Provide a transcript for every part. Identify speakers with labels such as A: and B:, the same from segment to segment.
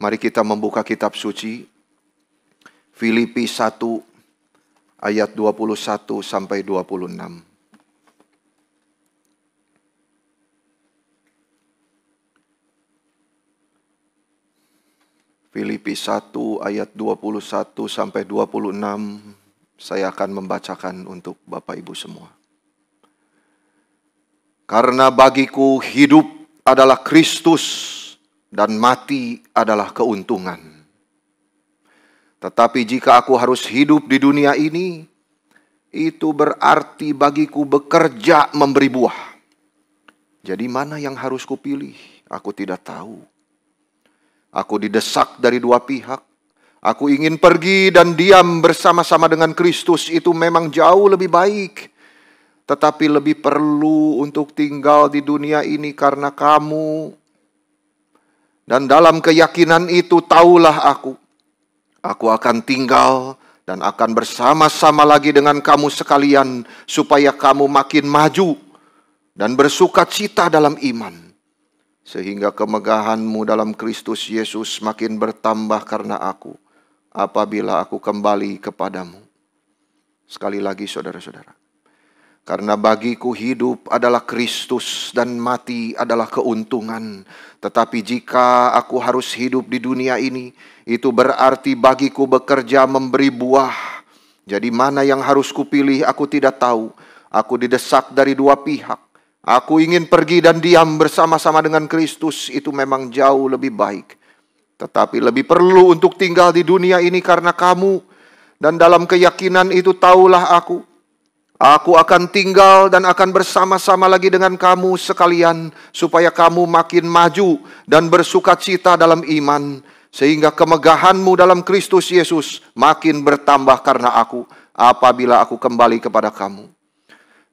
A: Mari kita membuka kitab suci Filipi 1 ayat 21 sampai 26. Filipi 1 ayat 21 sampai 26. Saya akan membacakan untuk Bapak Ibu semua. Karena bagiku hidup adalah Kristus dan mati adalah keuntungan. Tetapi jika aku harus hidup di dunia ini, itu berarti bagiku bekerja memberi buah. Jadi mana yang harus kupilih? Aku tidak tahu. Aku didesak dari dua pihak. Aku ingin pergi dan diam bersama-sama dengan Kristus, itu memang jauh lebih baik. Tetapi lebih perlu untuk tinggal di dunia ini karena kamu. Dan dalam keyakinan itu tahulah aku akan tinggal dan akan bersama-sama lagi dengan kamu sekalian, supaya kamu makin maju dan bersukacita dalam iman, sehingga kemegahanmu dalam Kristus Yesus makin bertambah karena aku, apabila aku kembali kepadamu. Sekali lagi saudara-saudara, karena bagiku hidup adalah Kristus dan mati adalah keuntungan. Tetapi jika aku harus hidup di dunia ini, itu berarti bagiku bekerja memberi buah. Jadi mana yang harus kupilih aku tidak tahu. Aku didesak dari dua pihak. Aku ingin pergi dan diam bersama-sama dengan Kristus, itu memang jauh lebih baik. Tetapi lebih perlu untuk tinggal di dunia ini karena kamu. Dan dalam keyakinan itu tahulah aku akan tinggal dan akan bersama-sama lagi dengan kamu sekalian, supaya kamu makin maju dan bersukacita dalam iman, sehingga kemegahanmu dalam Kristus Yesus makin bertambah karena aku, apabila aku kembali kepada kamu.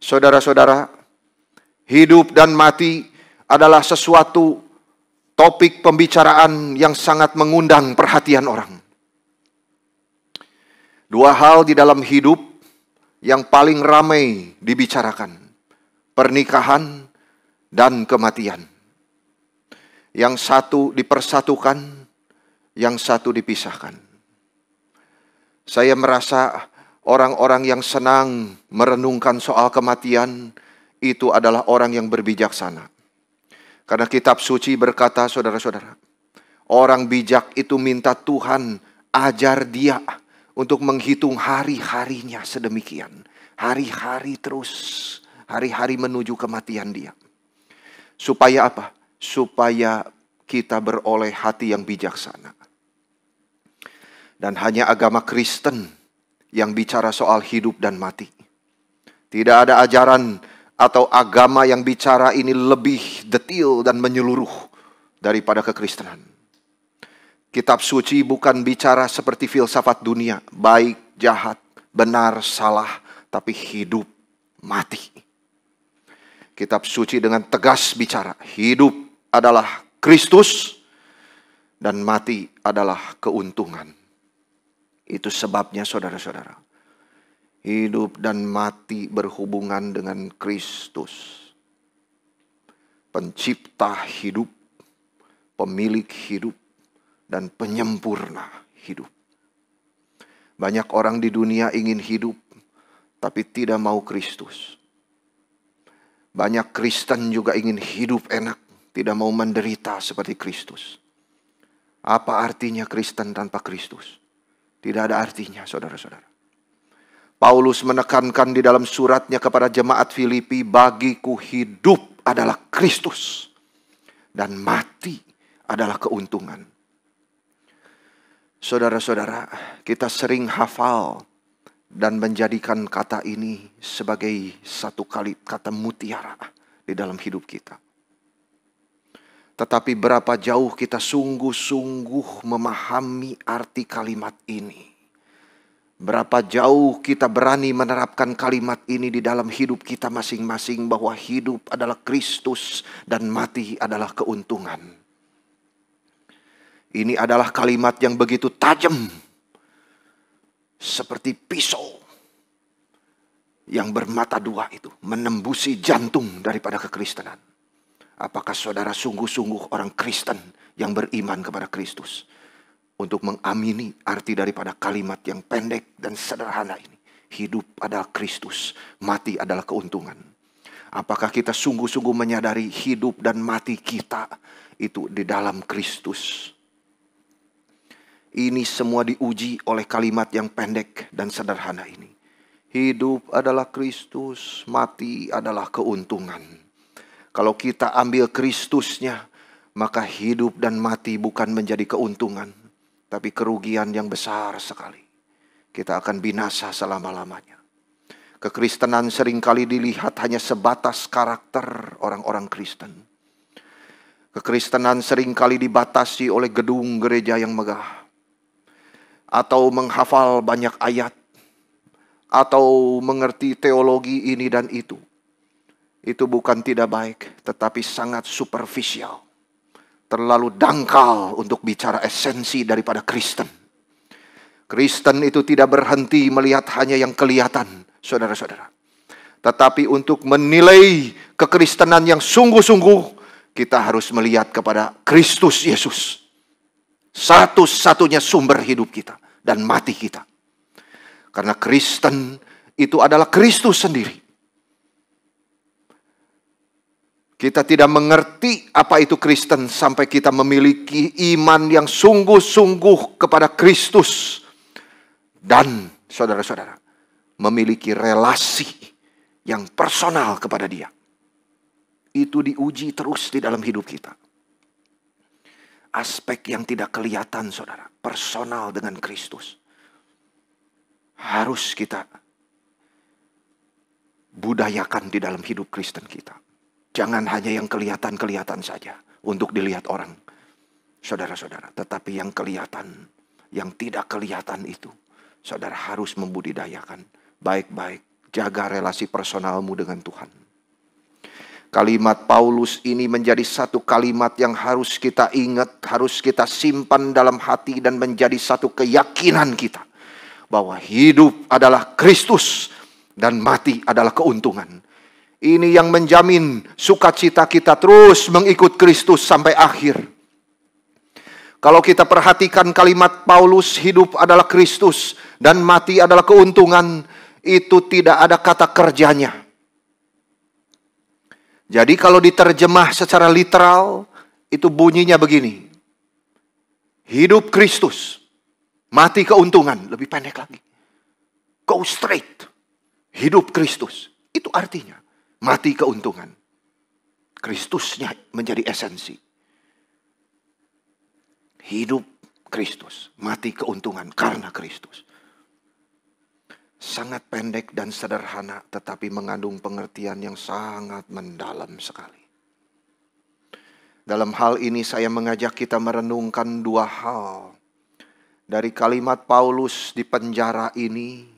A: Saudara-saudara, hidup dan mati adalah sesuatu topik pembicaraan yang sangat mengundang perhatian orang. Dua hal di dalam hidup yang paling ramai dibicarakan: pernikahan dan kematian. Yang satu dipersatukan, yang satu dipisahkan. Saya merasa orang-orang yang senang merenungkan soal kematian itu adalah orang yang berbijaksana. Karena kitab suci berkata, saudara-saudara, orang bijak itu minta Tuhan ajar dia untuk menghitung hari-harinya sedemikian. Hari-hari terus. Hari-hari menuju kematian dia. Supaya apa? Supaya kita beroleh hati yang bijaksana. Dan hanya agama Kristen yang bicara soal hidup dan mati. Tidak ada ajaran atau agama yang bicara ini lebih detail dan menyeluruh daripada kekristenan. Kitab suci bukan bicara seperti filsafat dunia, baik, jahat, benar, salah, tapi hidup, mati. Kitab suci dengan tegas bicara, hidup adalah Kristus dan mati adalah keuntungan. Itu sebabnya saudara-saudara, hidup dan mati berhubungan dengan Kristus. Pencipta hidup, pemilik hidup, dan penyempurna hidup. Banyak orang di dunia ingin hidup, tapi tidak mau Kristus. Banyak Kristen juga ingin hidup enak, tidak mau menderita seperti Kristus. Apa artinya Kristen tanpa Kristus? Tidak ada artinya, saudara-saudara. Paulus menekankan di dalam suratnya kepada jemaat Filipi, bagiku hidup adalah Kristus dan mati adalah keuntungan. Saudara-saudara, kita sering hafal dan menjadikan kata ini sebagai satu kali kata mutiara di dalam hidup kita. Tetapi berapa jauh kita sungguh-sungguh memahami arti kalimat ini. Berapa jauh kita berani menerapkan kalimat ini di dalam hidup kita masing-masing, bahwa hidup adalah Kristus dan mati adalah keuntungan. Ini adalah kalimat yang begitu tajam, seperti pisau yang bermata dua itu, menembusi jantung daripada kekristenan. Apakah saudara sungguh-sungguh orang Kristen yang beriman kepada Kristus? untuk mengamini arti daripada kalimat yang pendek dan sederhana ini. Hidup adalah Kristus, mati adalah keuntungan. Apakah kita sungguh-sungguh menyadari hidup dan mati kita itu di dalam Kristus? Ini semua diuji oleh kalimat yang pendek dan sederhana ini. Hidup adalah Kristus, mati adalah keuntungan. Kalau kita ambil Kristusnya, maka hidup dan mati bukan menjadi keuntungan, tapi kerugian yang besar sekali. Kita akan binasa selama-lamanya. Kekristenan seringkali dilihat hanya sebatas karakter orang-orang Kristen. Kekristenan seringkali dibatasi oleh gedung gereja yang megah, atau menghafal banyak ayat, atau mengerti teologi ini dan itu. Itu bukan tidak baik, tetapi sangat superficial. Terlalu dangkal untuk bicara esensi daripada Kristen. Kristen itu tidak berhenti melihat hanya yang kelihatan, saudara-saudara. Tetapi untuk menilai kekristenan yang sungguh-sungguh, kita harus melihat kepada Kristus Yesus. Satu-satunya sumber hidup kita dan mati kita. Karena Kristen itu adalah Kristus sendiri. Kita tidak mengerti apa itu Kristen sampai kita memiliki iman yang sungguh-sungguh kepada Kristus. Dan saudara-saudara, memiliki relasi yang personal kepada Dia. Itu diuji terus di dalam hidup kita. Aspek yang tidak kelihatan, saudara, personal dengan Kristus, harus kita budayakan di dalam hidup Kristen kita. Jangan hanya yang kelihatan-kelihatan saja untuk dilihat orang, saudara-saudara. Tetapi yang kelihatan, yang tidak kelihatan itu, saudara harus membudidayakan baik-baik. Jaga relasi personalmu dengan Tuhan. Kalimat Paulus ini menjadi satu kalimat yang harus kita ingat, harus kita simpan dalam hati dan menjadi satu keyakinan kita. Bahwa hidup adalah Kristus dan mati adalah keuntungan. Ini yang menjamin sukacita kita terus mengikut Kristus sampai akhir. Kalau kita perhatikan kalimat Paulus, hidup adalah Kristus dan mati adalah keuntungan, itu tidak ada kata kerjanya. Jadi kalau diterjemah secara literal, itu bunyinya begini. Hidup Kristus, mati keuntungan. Lebih pendek lagi. Go straight. Hidup Kristus. Itu artinya mati keuntungan. Kristusnya menjadi esensi. Hidup Kristus, mati keuntungan karena Kristus. Sangat pendek dan sederhana, tetapi mengandung pengertian yang sangat mendalam sekali. Dalam hal ini saya mengajak kita merenungkan dua hal. Dari kalimat Paulus di penjara ini,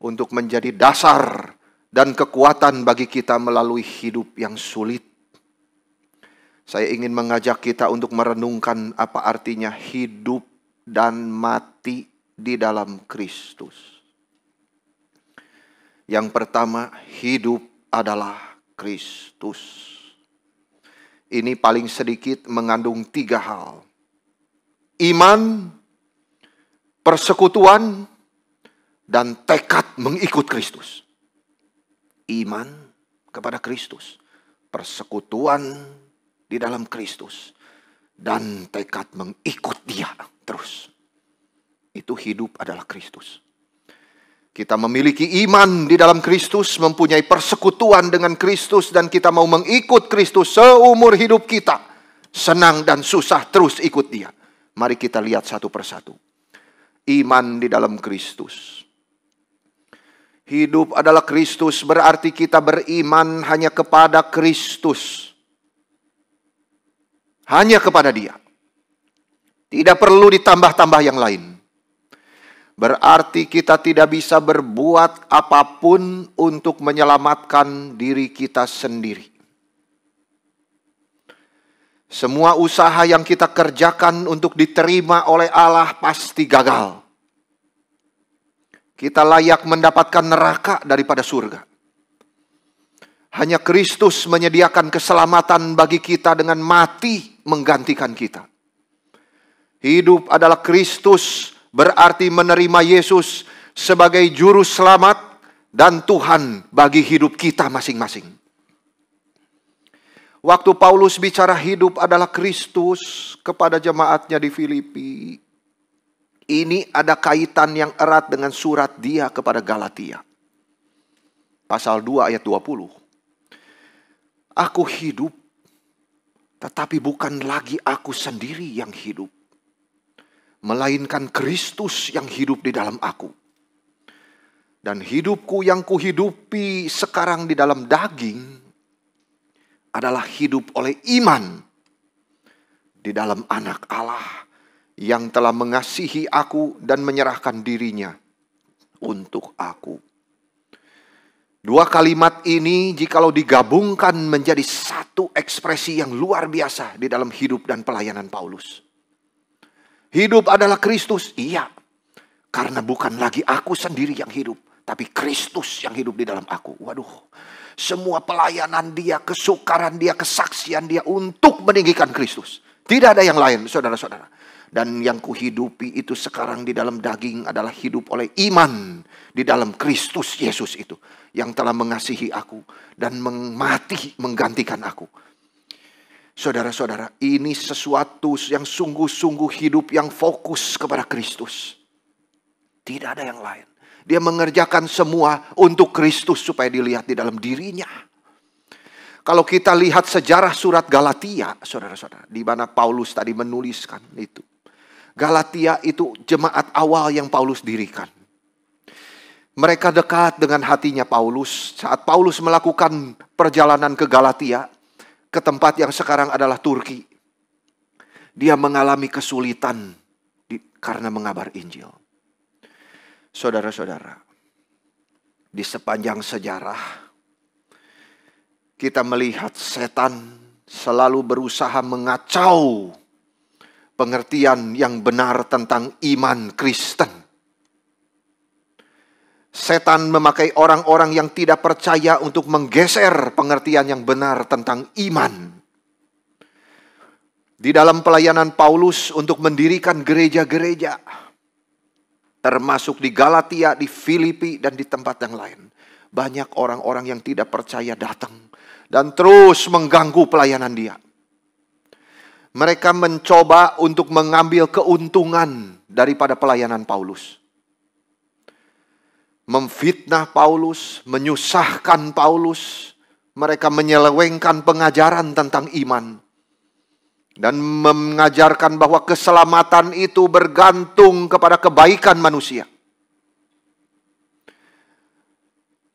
A: untuk menjadi dasar dan kekuatan bagi kita melalui hidup yang sulit. Saya ingin mengajak kita untuk merenungkan apa artinya hidup dan mati di dalam Kristus. Yang pertama, hidup adalah Kristus. Ini paling sedikit mengandung 3 hal. Iman, persekutuan, dan tekad mengikut Kristus. Iman kepada Kristus, persekutuan di dalam Kristus, dan tekad mengikut Dia terus. Itu hidup adalah Kristus. Kita memiliki iman di dalam Kristus, mempunyai persekutuan dengan Kristus, dan kita mau mengikut Kristus seumur hidup kita. Senang dan susah terus ikut Dia. Mari kita lihat satu persatu. Iman di dalam Kristus. Hidup adalah Kristus, berarti kita beriman hanya kepada Kristus. Hanya kepada Dia. Tidak perlu ditambah-tambah yang lain. Berarti kita tidak bisa berbuat apapun untuk menyelamatkan diri kita sendiri. Semua usaha yang kita kerjakan untuk diterima oleh Allah pasti gagal. Kita layak mendapatkan neraka daripada surga. Hanya Kristus menyediakan keselamatan bagi kita dengan mati menggantikan kita. Hidup adalah Kristus, berarti menerima Yesus sebagai juru selamat dan Tuhan bagi hidup kita masing-masing. Waktu Paulus bicara hidup adalah Kristus kepada jemaatnya di Filipi, ini ada kaitan yang erat dengan surat dia kepada Galatia. Pasal 2 ayat 20. Aku hidup, tetapi bukan lagi aku sendiri yang hidup, melainkan Kristus yang hidup di dalam aku. Dan hidupku yang kuhidupi sekarang di dalam daging adalah hidup oleh iman di dalam Anak Allah yang telah mengasihi aku dan menyerahkan dirinya untuk aku. Dua kalimat ini jikalau digabungkan menjadi satu ekspresi yang luar biasa di dalam hidup dan pelayanan Paulus. Hidup adalah Kristus, iya. Karena bukan lagi aku sendiri yang hidup, tapi Kristus yang hidup di dalam aku. Waduh, semua pelayanan dia, kesukaran dia, kesaksian dia untuk meninggikan Kristus. Tidak ada yang lain, saudara-saudara. Dan yang kuhidupi itu sekarang di dalam daging adalah hidup oleh iman di dalam Kristus Yesus itu, yang telah mengasihi aku dan mati menggantikan aku. Saudara-saudara, ini sesuatu yang sungguh-sungguh hidup yang fokus kepada Kristus. Tidak ada yang lain. Dia mengerjakan semua untuk Kristus supaya dilihat di dalam dirinya. Kalau kita lihat sejarah surat Galatia, saudara-saudara, di mana Paulus tadi menuliskan itu. Galatia itu jemaat awal yang Paulus dirikan. Mereka dekat dengan hatinya Paulus. Saat Paulus melakukan perjalanan ke Galatia, ke tempat yang sekarang adalah Turki, dia mengalami kesulitan karena mengabar Injil. Saudara-saudara, di sepanjang sejarah kita melihat setan selalu berusaha mengacau pengertian yang benar tentang iman Kristen. Setan memakai orang-orang yang tidak percaya untuk menggeser pengertian yang benar tentang iman. Di dalam pelayanan Paulus untuk mendirikan gereja-gereja, termasuk di Galatia, di Filipi, dan di tempat yang lain, banyak orang-orang yang tidak percaya datang dan terus mengganggu pelayanan dia. Mereka mencoba untuk mengambil keuntungan daripada pelayanan Paulus. Memfitnah Paulus, menyusahkan Paulus. Mereka menyelewengkan pengajaran tentang iman. Dan mengajarkan bahwa keselamatan itu bergantung kepada kebaikan manusia.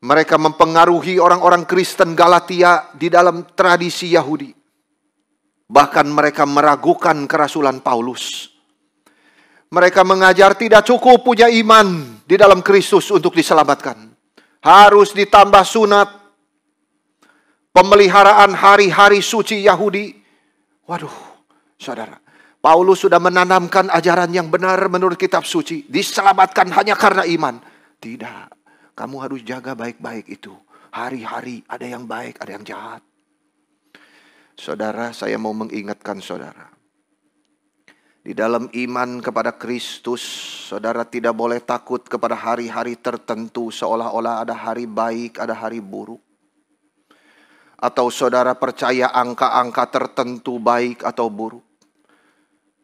A: Mereka mempengaruhi orang-orang Kristen Galatia di dalam tradisi Yahudi. Bahkan mereka meragukan kerasulan Paulus. Mereka mengajar tidak cukup punya iman di dalam Kristus untuk diselamatkan. Harus ditambah sunat, pemeliharaan hari-hari suci Yahudi. Waduh, saudara, Paulus sudah menanamkan ajaran yang benar menurut kitab suci. Diselamatkan hanya karena iman. Tidak, kamu harus jaga baik-baik itu. Hari-hari ada yang baik, ada yang jahat. Saudara, saya mau mengingatkan saudara. Di dalam iman kepada Kristus, saudara tidak boleh takut kepada hari-hari tertentu seolah-olah ada hari baik, ada hari buruk. Atau saudara percaya angka-angka tertentu baik atau buruk.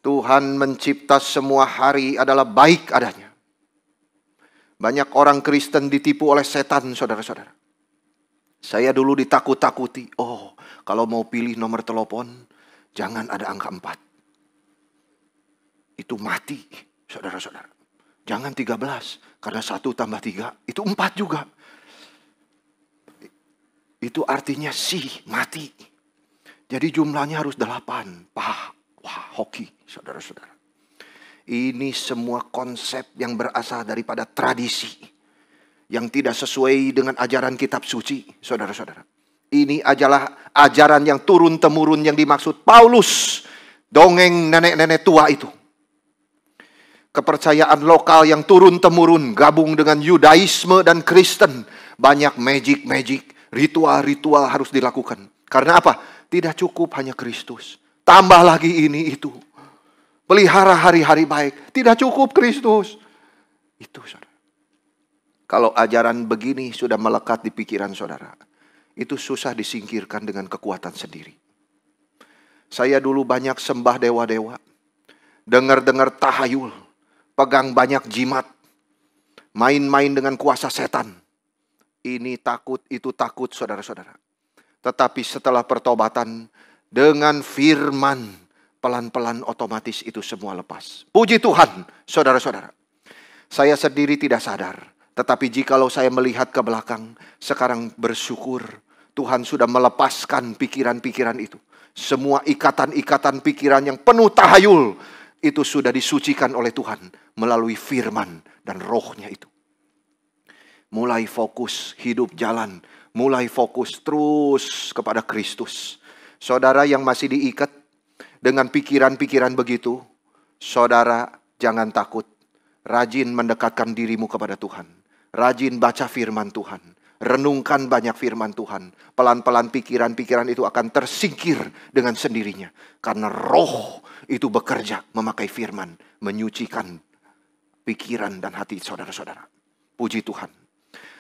A: Tuhan mencipta semua hari adalah baik adanya. Banyak orang Kristen ditipu oleh setan, saudara-saudara. Saya dulu ditakut-takuti. Oh, kalau mau pilih nomor telepon, jangan ada angka 4. Itu mati, saudara-saudara. Jangan 13, karena 1 tambah 3, itu 4 juga. Itu artinya mati. Jadi jumlahnya harus 8. Wah, hoki, saudara-saudara. Ini semua konsep yang berasal daripada tradisi. Yang tidak sesuai dengan ajaran kitab suci, saudara-saudara. Ini adalah ajaran yang turun-temurun yang dimaksud Paulus. Dongeng nenek-nenek tua itu. Kepercayaan lokal yang turun-temurun gabung dengan Yudaisme dan Kristen. Banyak magic, ritual-ritual harus dilakukan. Karena apa? Tidak cukup hanya Kristus. Tambah lagi ini itu. pelihara hari-hari baik. Tidak cukup Kristus. Itu saudara. Kalau ajaran begini sudah melekat di pikiran saudara, itu susah disingkirkan dengan kekuatan sendiri. Saya dulu banyak sembah dewa-dewa, dengar-dengar tahayul, pegang banyak jimat, main-main dengan kuasa setan. Ini takut, itu takut saudara-saudara. Tetapi setelah pertobatan, dengan firman, pelan-pelan otomatis itu semua lepas. Puji Tuhan, saudara-saudara. Saya sendiri tidak sadar. Tetapi jikalau saya melihat ke belakang, sekarang bersyukur Tuhan sudah melepaskan pikiran-pikiran itu. Semua ikatan-ikatan pikiran yang penuh tahayul, itu sudah disucikan oleh Tuhan melalui firman dan rohnya itu. Mulai fokus hidup jalan, mulai fokus terus kepada Kristus. Saudara yang masih diikat dengan pikiran-pikiran begitu, saudara jangan takut. Rajin mendekatkan dirimu kepada Tuhan. Rajin baca firman Tuhan. Renungkan banyak firman Tuhan. Pelan-pelan pikiran-pikiran itu akan tersingkir dengan sendirinya. Karena roh itu bekerja memakai firman. Menyucikan pikiran dan hati saudara-saudara. Puji Tuhan.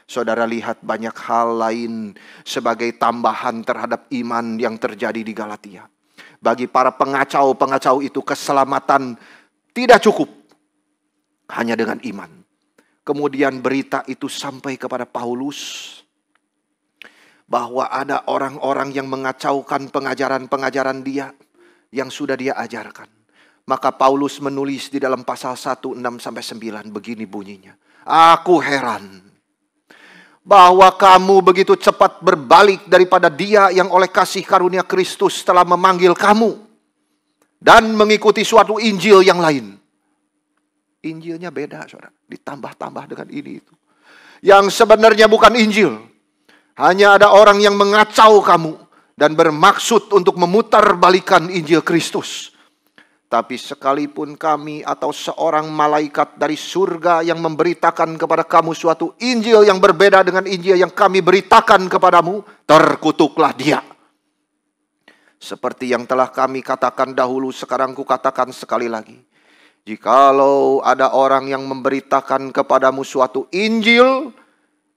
A: Saudara lihat banyak hal lain sebagai tambahan terhadap iman yang terjadi di Galatia. Bagi para pengacau-pengacau itu keselamatan tidak cukup hanya dengan iman. Kemudian berita itu sampai kepada Paulus bahwa ada orang-orang yang mengacaukan pengajaran-pengajaran dia yang sudah dia ajarkan. Maka Paulus menulis di dalam pasal 1, 6-9 begini bunyinya. Aku heran bahwa kamu begitu cepat berbalik daripada dia yang oleh kasih karunia Kristus telah memanggil kamu dan mengikuti suatu Injil yang lain. Injilnya beda saudara, ditambah-tambah dengan ini itu. Yang sebenarnya bukan Injil. Hanya ada orang yang mengacau kamu dan bermaksud untuk memutarbalikan Injil Kristus. Tapi sekalipun kami atau seorang malaikat dari surga yang memberitakan kepada kamu suatu Injil yang berbeda dengan Injil yang kami beritakan kepadamu, terkutuklah dia. Seperti yang telah kami katakan dahulu, sekarang kukatakan sekali lagi. Jikalau ada orang yang memberitakan kepadamu suatu Injil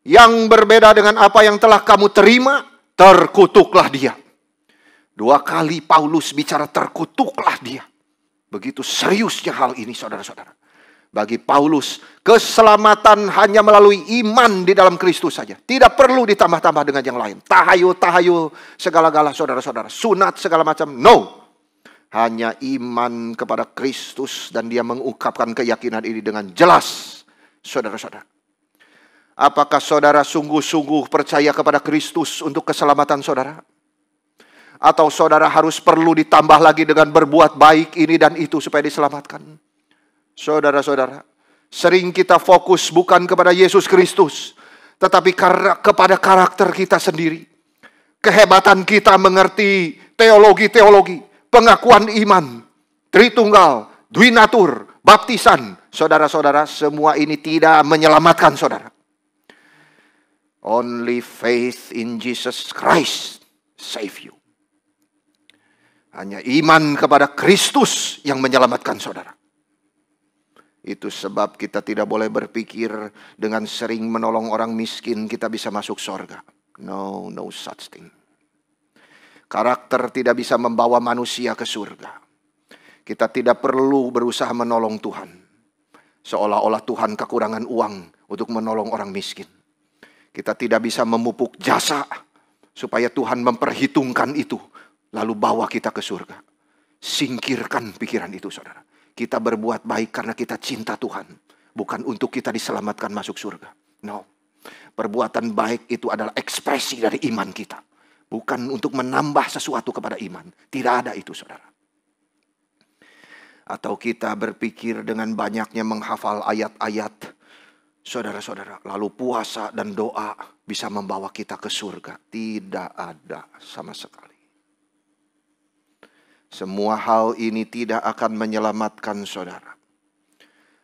A: yang berbeda dengan apa yang telah kamu terima, terkutuklah dia. 2 kali Paulus bicara terkutuklah dia. Begitu seriusnya hal ini saudara-saudara. Bagi Paulus, keselamatan hanya melalui iman di dalam Kristus saja. Tidak perlu ditambah-tambah dengan yang lain. Tahayul-tahayul segala-gala saudara-saudara. Sunat segala macam. No. Hanya iman kepada Kristus dan dia mengungkapkan keyakinan ini dengan jelas. Saudara-saudara. Apakah saudara sungguh-sungguh percaya kepada Kristus untuk keselamatan saudara? Atau saudara harus perlu ditambah lagi dengan berbuat baik ini dan itu supaya diselamatkan? Saudara-saudara, sering kita fokus bukan kepada Yesus Kristus, tetapi kepada karakter kita sendiri. Kehebatan kita mengerti teologi-teologi, pengakuan iman, Tritunggal, Dwinatur, baptisan. Saudara-saudara, semua ini tidak menyelamatkan saudara. Only faith in Jesus Christ save you. Hanya iman kepada Kristus yang menyelamatkan saudara. Itu sebab kita tidak boleh berpikir dengan sering menolong orang miskin kita bisa masuk surga. No such thing. Karakter tidak bisa membawa manusia ke surga. Kita tidak perlu berusaha menolong Tuhan. Seolah-olah Tuhan kekurangan uang untuk menolong orang miskin. Kita tidak bisa memupuk jasa supaya Tuhan memperhitungkan itu. Lalu bawa kita ke surga. Singkirkan pikiran itu saudara. Kita berbuat baik karena kita cinta Tuhan. Bukan untuk kita diselamatkan masuk surga. No. Perbuatan baik itu adalah ekspresi dari iman kita. Bukan untuk menambah sesuatu kepada iman. Tidak ada itu saudara. Atau kita berpikir dengan banyaknya menghafal ayat-ayat. Saudara-saudara, lalu puasa dan doa bisa membawa kita ke surga. Tidak ada sama sekali. Semua hal ini tidak akan menyelamatkan saudara.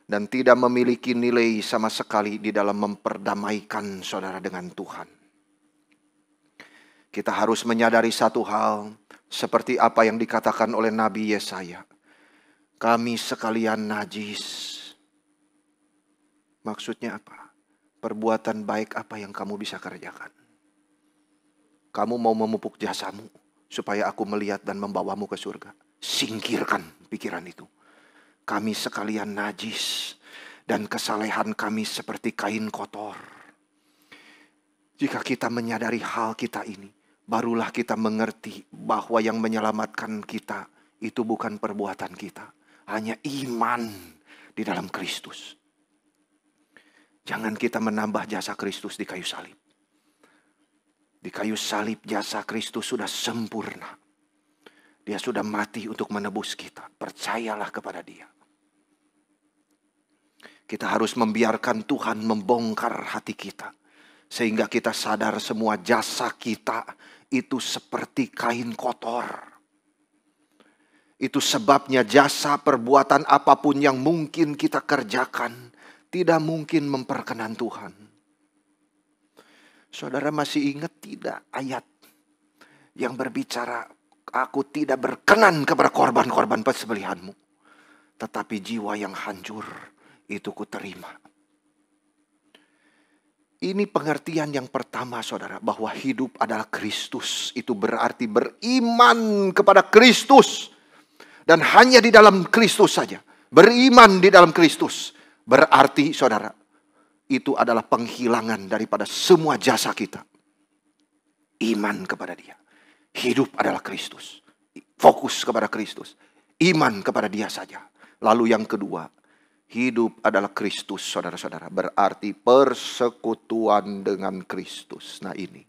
A: Dan tidak memiliki nilai sama sekali di dalam memperdamaikan saudara dengan Tuhan. Kita harus menyadari satu hal. Seperti apa yang dikatakan oleh Nabi Yesaya. Kami sekalian najis. Maksudnya apa? Perbuatan baik apa yang kamu bisa kerjakan? Kamu mau memupuk jasamu supaya aku melihat dan membawamu ke surga. Singkirkan pikiran itu. Kami sekalian najis dan kesalehan kami seperti kain kotor. Jika kita menyadari hal kita ini, barulah kita mengerti bahwa yang menyelamatkan kita itu bukan perbuatan kita. Hanya iman di dalam Kristus. Jangan kita menambah jasa Kristus di kayu salib. Di kayu salib jasa Kristus sudah sempurna. Dia sudah mati untuk menebus kita. Percayalah kepada Dia. Kita harus membiarkan Tuhan membongkar hati kita. Sehingga kita sadar semua jasa kita itu seperti kain kotor. Itu sebabnya jasa perbuatan apapun yang mungkin kita kerjakan tidak mungkin memperkenan Tuhan. Saudara masih ingat tidak ayat yang berbicara, aku tidak berkenan kepada korban-korban persembelihanmu, tetapi jiwa yang hancur itu kuterima. Ini pengertian yang pertama, saudara, bahwa hidup adalah Kristus. Itu berarti beriman kepada Kristus. Dan hanya di dalam Kristus saja. Beriman di dalam Kristus. Berarti, saudara, itu adalah penghilangan daripada semua jasa kita. Iman kepada Dia. Hidup adalah Kristus. Fokus kepada Kristus. Iman kepada Dia saja. Lalu yang kedua, hidup adalah Kristus, saudara-saudara. Berarti persekutuan dengan Kristus. Nah ini.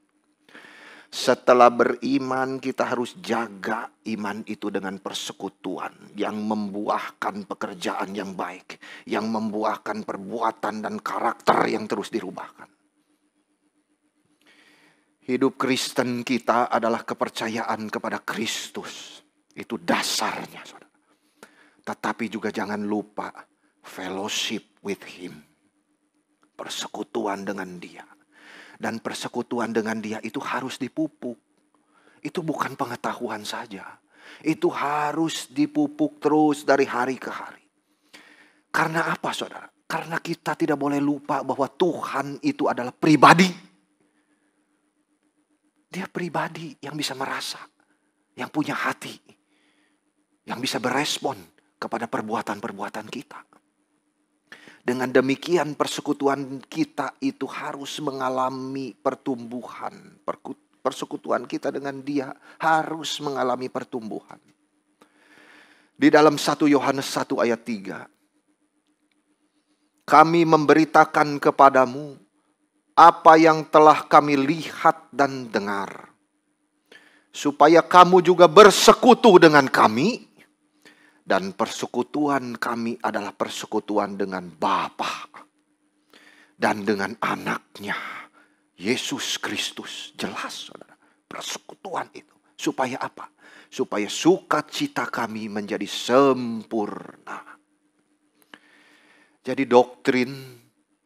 A: Setelah beriman kita harus jaga iman itu dengan persekutuan. Yang membuahkan pekerjaan yang baik. Yang membuahkan perbuatan dan karakter yang terus dirubahkan. Hidup Kristen kita adalah kepercayaan kepada Kristus. Itu dasarnya, saudara. Tetapi juga jangan lupa fellowship with Him. Persekutuan dengan Dia. Dan persekutuan dengan Dia itu harus dipupuk. Itu bukan pengetahuan saja. Itu harus dipupuk terus dari hari ke hari. Karena apa, saudara? Karena kita tidak boleh lupa bahwa Tuhan itu adalah pribadi. Dia pribadi yang bisa merasa. Yang punya hati. Yang bisa berespon kepada perbuatan-perbuatan kita. Dengan demikian persekutuan kita itu harus mengalami pertumbuhan. Persekutuan kita dengan Dia harus mengalami pertumbuhan. Di dalam 1 Yohanes 1 ayat 3. Kami memberitakan kepadamu apa yang telah kami lihat dan dengar. Supaya kamu juga bersekutu dengan kami. Dan persekutuan kami adalah persekutuan dengan Bapa dan dengan anaknya, Yesus Kristus. Jelas, saudara. Persekutuan itu. Supaya apa? Supaya sukacita kami menjadi sempurna. Jadi doktrin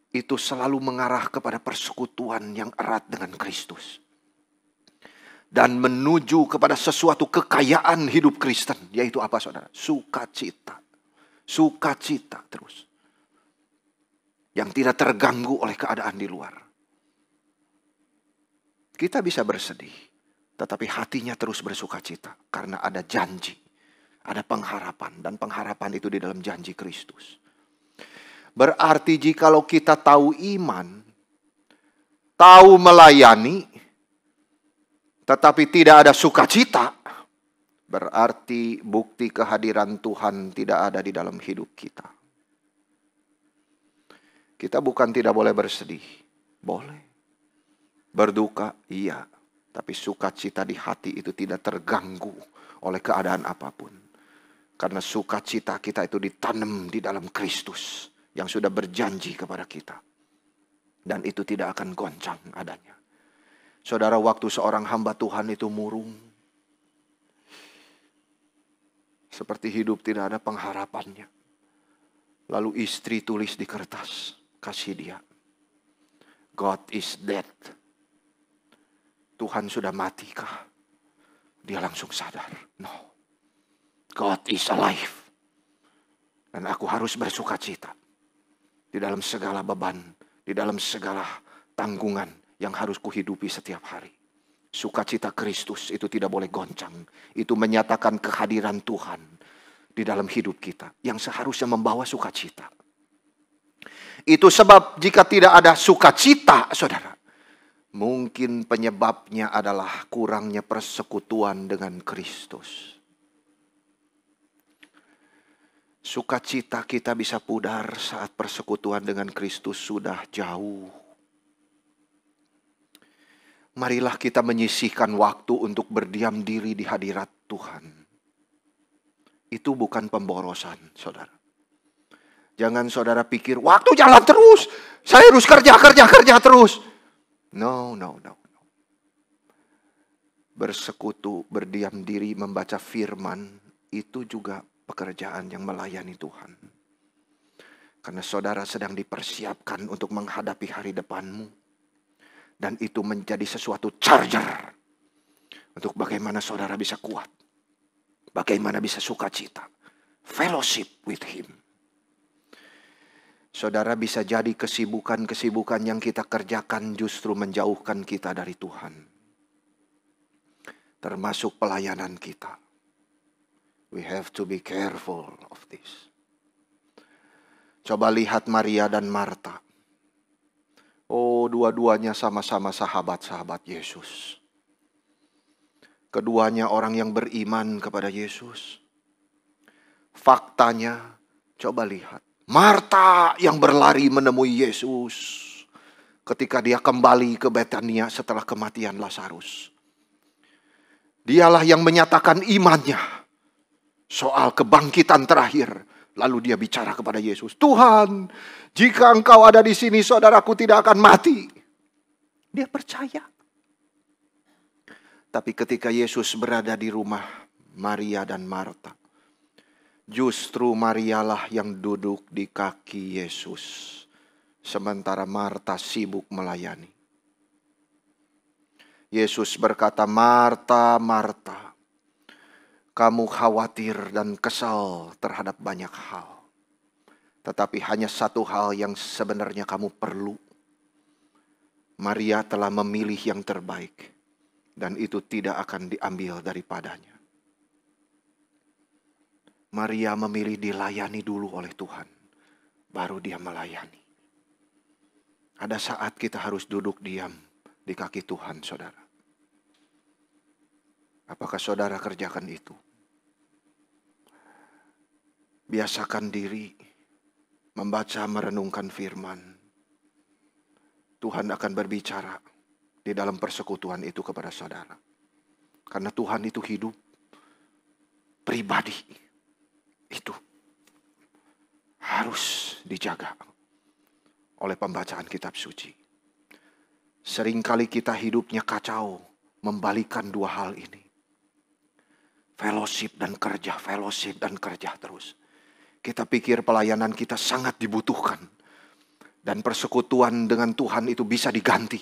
A: itu selalu mengarah kepada persekutuan yang erat dengan Kristus. Dan menuju kepada sesuatu kekayaan hidup Kristen. Yaitu apa, saudara? Sukacita. Sukacita terus. Yang tidak terganggu oleh keadaan di luar. Kita bisa bersedih. Tetapi hatinya terus bersukacita. Karena ada janji. Ada pengharapan. Dan pengharapan itu di dalam janji Kristus. Berarti jikalau kita tahu iman. Tahu melayani. Tetapi tidak ada sukacita, berarti bukti kehadiran Tuhan tidak ada di dalam hidup kita. Kita bukan tidak boleh bersedih, boleh. Berduka, iya. Tapi sukacita di hati itu tidak terganggu oleh keadaan apapun. Karena sukacita kita itu ditanam di dalam Kristus yang sudah berjanji kepada kita. Dan itu tidak akan goncang adanya. Saudara, waktu seorang hamba Tuhan itu murung. Seperti hidup tidak ada pengharapannya. Lalu istri tulis di kertas. Kasih dia. God is dead. Tuhan sudah matikah? Dia langsung sadar. No. God is alive. Dan aku harus bersuka cita di dalam segala beban, di dalam segala tanggungan yang harus kuhidupi setiap hari. Sukacita Kristus itu tidak boleh goncang. Itu menyatakan kehadiran Tuhan di dalam hidup kita yang seharusnya membawa sukacita. Itu sebab jika tidak ada sukacita, saudara, mungkin penyebabnya adalah kurangnya persekutuan dengan Kristus. Sukacita kita bisa pudar saat persekutuan dengan Kristus sudah jauh. Marilah kita menyisihkan waktu untuk berdiam diri di hadirat Tuhan. Itu bukan pemborosan, saudara. Jangan saudara pikir, waktu jalan terus, saya harus kerja terus. No. Bersekutu, berdiam diri, membaca firman, itu juga pekerjaan yang melayani Tuhan. Karena saudara sedang dipersiapkan untuk menghadapi hari depanmu. Dan itu menjadi sesuatu charger untuk bagaimana saudara bisa kuat. Bagaimana bisa sukacita. Fellowship with Him. Saudara, bisa jadi kesibukan-kesibukan yang kita kerjakan justru menjauhkan kita dari Tuhan. Termasuk pelayanan kita. We have to be careful of this. Coba lihat Maria dan Marta. Oh, dua-duanya sama-sama sahabat-sahabat Yesus. Keduanya orang yang beriman kepada Yesus. Faktanya, coba lihat. Marta yang berlari menemui Yesus ketika dia kembali ke Betania setelah kematian Lazarus. Dialah yang menyatakan imannya soal kebangkitan terakhir. Lalu dia bicara kepada Yesus, Tuhan, jika Engkau ada di sini, saudaraku tidak akan mati. Dia percaya. Tapi ketika Yesus berada di rumah Maria dan Marta, justru Marialah yang duduk di kaki Yesus, sementara Marta sibuk melayani. Yesus berkata, Marta, Marta, kamu khawatir dan kesal terhadap banyak hal. Tetapi hanya satu hal yang sebenarnya kamu perlu. Maria telah memilih yang terbaik. Dan itu tidak akan diambil daripadanya. Maria memilih dilayani dulu oleh Tuhan. Baru dia melayani. Ada saat kita harus duduk diam di kaki Tuhan, saudara. Apakah saudara kerjakan itu? Biasakan diri membaca, merenungkan firman. Tuhan akan berbicara di dalam persekutuan itu kepada saudara. Karena Tuhan itu hidup, pribadi. Itu harus dijaga oleh pembacaan kitab suci. Seringkali kita hidupnya kacau, membalikan dua hal ini. Fellowship dan kerja terus. Kita pikir pelayanan kita sangat dibutuhkan. Dan persekutuan dengan Tuhan itu bisa diganti.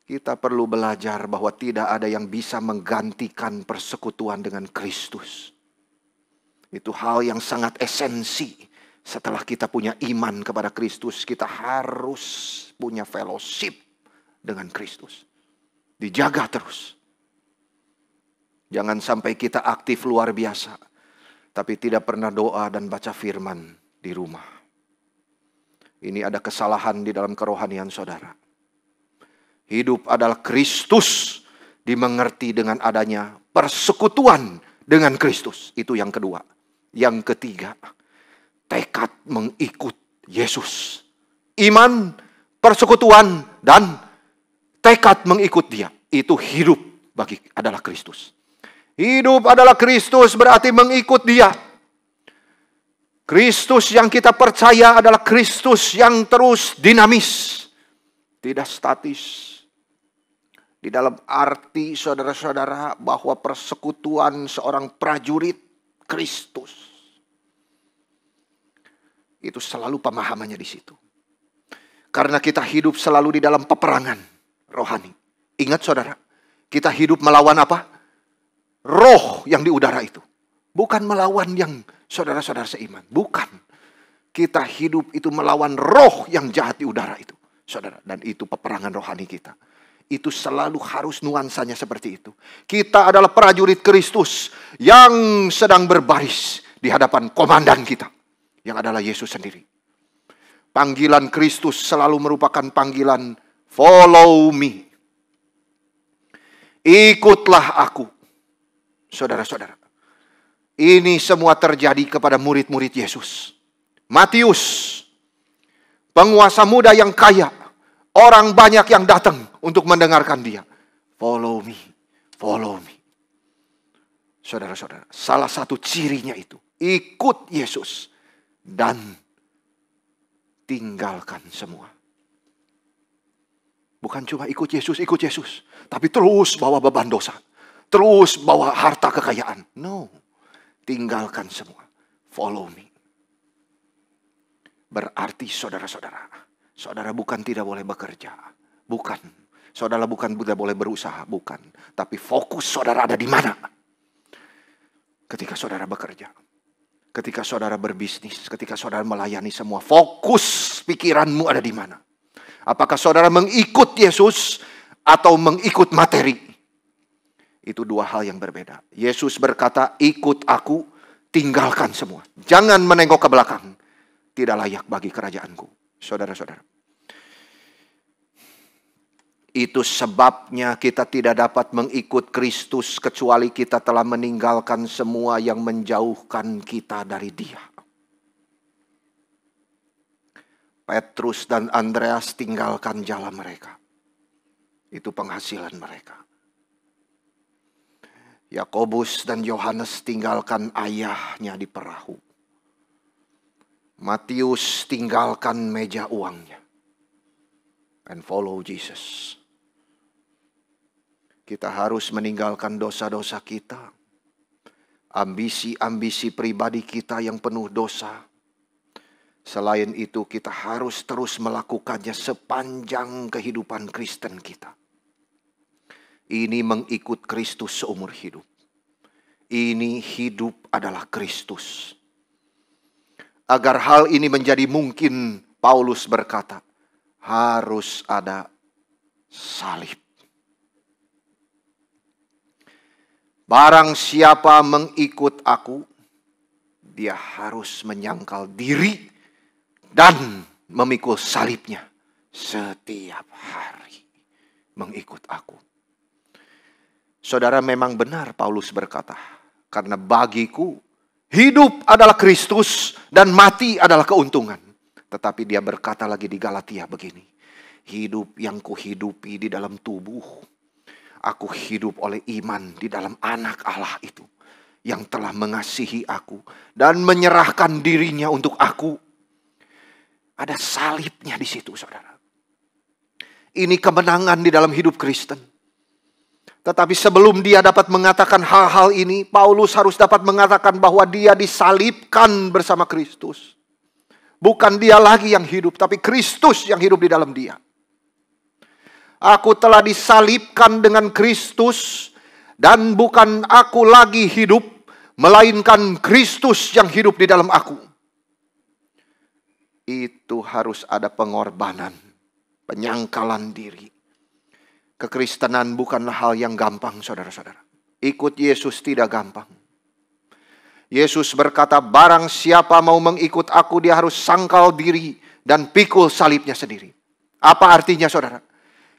A: Kita perlu belajar bahwa tidak ada yang bisa menggantikan persekutuan dengan Kristus. Itu hal yang sangat esensi. Setelah kita punya iman kepada Kristus, kita harus punya fellowship dengan Kristus. Dijaga terus. Jangan sampai kita aktif luar biasa, tapi tidak pernah doa dan baca firman di rumah. Ini ada kesalahan di dalam kerohanian saudara. Hidup adalah Kristus, dimengerti dengan adanya persekutuan dengan Kristus. Itu yang kedua. Yang ketiga, tekad mengikut Yesus. Iman, persekutuan, dan tekad mengikut Dia. Itu hidup adalah Kristus. Hidup adalah Kristus berarti mengikut Dia. Kristus yang kita percaya adalah Kristus yang terus dinamis. Tidak statis. Di dalam arti saudara-saudara bahwa persekutuan seorang prajurit Kristus. Itu selalu pemahamannya di situ. Karena kita hidup selalu di dalam peperangan rohani. Ingat saudara, kita hidup melawan apa? Roh yang di udara itu. Bukan melawan yang Saudara-saudara seiman, bukan. Kita hidup itu melawan roh yang jahat di udara itu, saudara. Dan itu peperangan rohani kita. Itu selalu harus nuansanya seperti itu. Kita adalah prajurit Kristus yang sedang berbaris di hadapan komandan kita, yang adalah Yesus sendiri. Panggilan Kristus selalu merupakan panggilan follow me. Ikutlah aku. Saudara-saudara, ini semua terjadi kepada murid-murid Yesus. Matius, penguasa muda yang kaya, orang banyak yang datang untuk mendengarkan dia. Follow me, follow me. Saudara-saudara, salah satu cirinya itu, ikut Yesus dan tinggalkan semua. Bukan cuma ikut Yesus, tapi terus bawa beban dosa. Terus bawa harta kekayaan. No, tinggalkan semua. Follow me. Berarti saudara-saudara, saudara bukan tidak boleh bekerja. Bukan. Saudara bukan tidak boleh berusaha. Bukan. Tapi fokus saudara ada di mana? Ketika saudara bekerja. Ketika saudara berbisnis. Ketika saudara melayani semua. Fokus pikiranmu ada di mana? Apakah saudara mengikut Yesus atau mengikut materi? Itu dua hal yang berbeda. Yesus berkata, ikut aku, tinggalkan semua. Jangan menengok ke belakang. Tidak layak bagi kerajaanku. Saudara-saudara. Itu sebabnya kita tidak dapat mengikut Kristus kecuali kita telah meninggalkan semua yang menjauhkan kita dari Dia. Petrus dan Andreas tinggalkan jalan mereka. Itu penghasilan mereka. Yakobus dan Yohanes tinggalkan ayahnya di perahu. Matius tinggalkan meja uangnya. And follow Jesus. Kita harus meninggalkan dosa-dosa kita. Ambisi-ambisi pribadi kita yang penuh dosa. Selain itu kita harus terus melakukannya sepanjang kehidupan Kristen kita. Ini mengikut Kristus seumur hidup. Ini hidup adalah Kristus. Agar hal ini menjadi mungkin, Paulus berkata, harus ada salib. Barang siapa mengikut aku, dia harus menyangkal diri dan memikul salibnya setiap hari. Mengikut aku. Saudara, memang benar Paulus berkata, karena bagiku hidup adalah Kristus dan mati adalah keuntungan. Tetapi dia berkata lagi di Galatia begini. Hidup yang kuhidupi di dalam tubuh. Aku hidup oleh iman di dalam anak Allah itu. Yang telah mengasihi aku. Dan menyerahkan dirinya untuk aku. Ada salibnya di situ, saudara. Ini kemenangan di dalam hidup Kristen. Tetapi sebelum dia dapat mengatakan hal-hal ini, Paulus harus dapat mengatakan bahwa dia disalibkan bersama Kristus. Bukan dia lagi yang hidup, tapi Kristus yang hidup di dalam dia. Aku telah disalibkan dengan Kristus, dan bukan aku lagi hidup, melainkan Kristus yang hidup di dalam aku. Itu harus ada pengorbanan, penyangkalan diri. Kekristenan bukanlah hal yang gampang, saudara-saudara. Ikut Yesus tidak gampang. Yesus berkata, barang siapa mau mengikut aku, dia harus sangkal diri dan pikul salibnya sendiri. Apa artinya, saudara?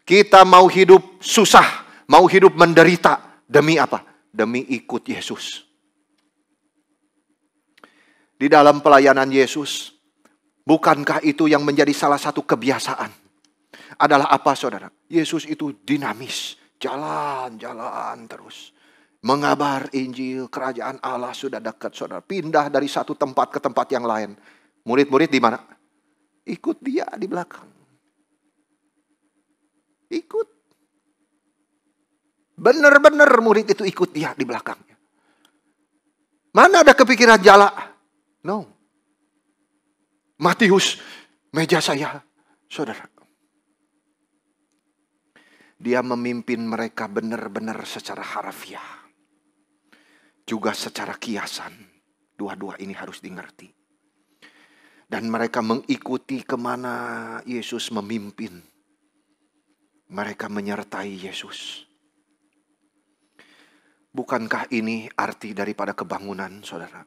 A: Kita mau hidup susah, mau hidup menderita. Demi apa? Demi ikut Yesus. Di dalam pelayanan Yesus, bukankah itu yang menjadi salah satu kebiasaan? Adalah apa, saudara? Yesus itu dinamis. Jalan-jalan terus. Mengabar Injil, kerajaan Allah sudah dekat, saudara. Pindah dari satu tempat ke tempat yang lain. Murid-murid di mana? Ikut dia di belakang. Ikut. Benar-benar murid itu ikut dia di belakangnya. Mana ada kepikiran jala? No. Matius, meja saya, saudara. Dia memimpin mereka benar-benar secara harafiah. Juga secara kiasan. 2 Dua-dua ini harus dimengerti. Dan mereka mengikuti kemana Yesus memimpin. Mereka menyertai Yesus. Bukankah ini arti daripada kebangunan, saudara?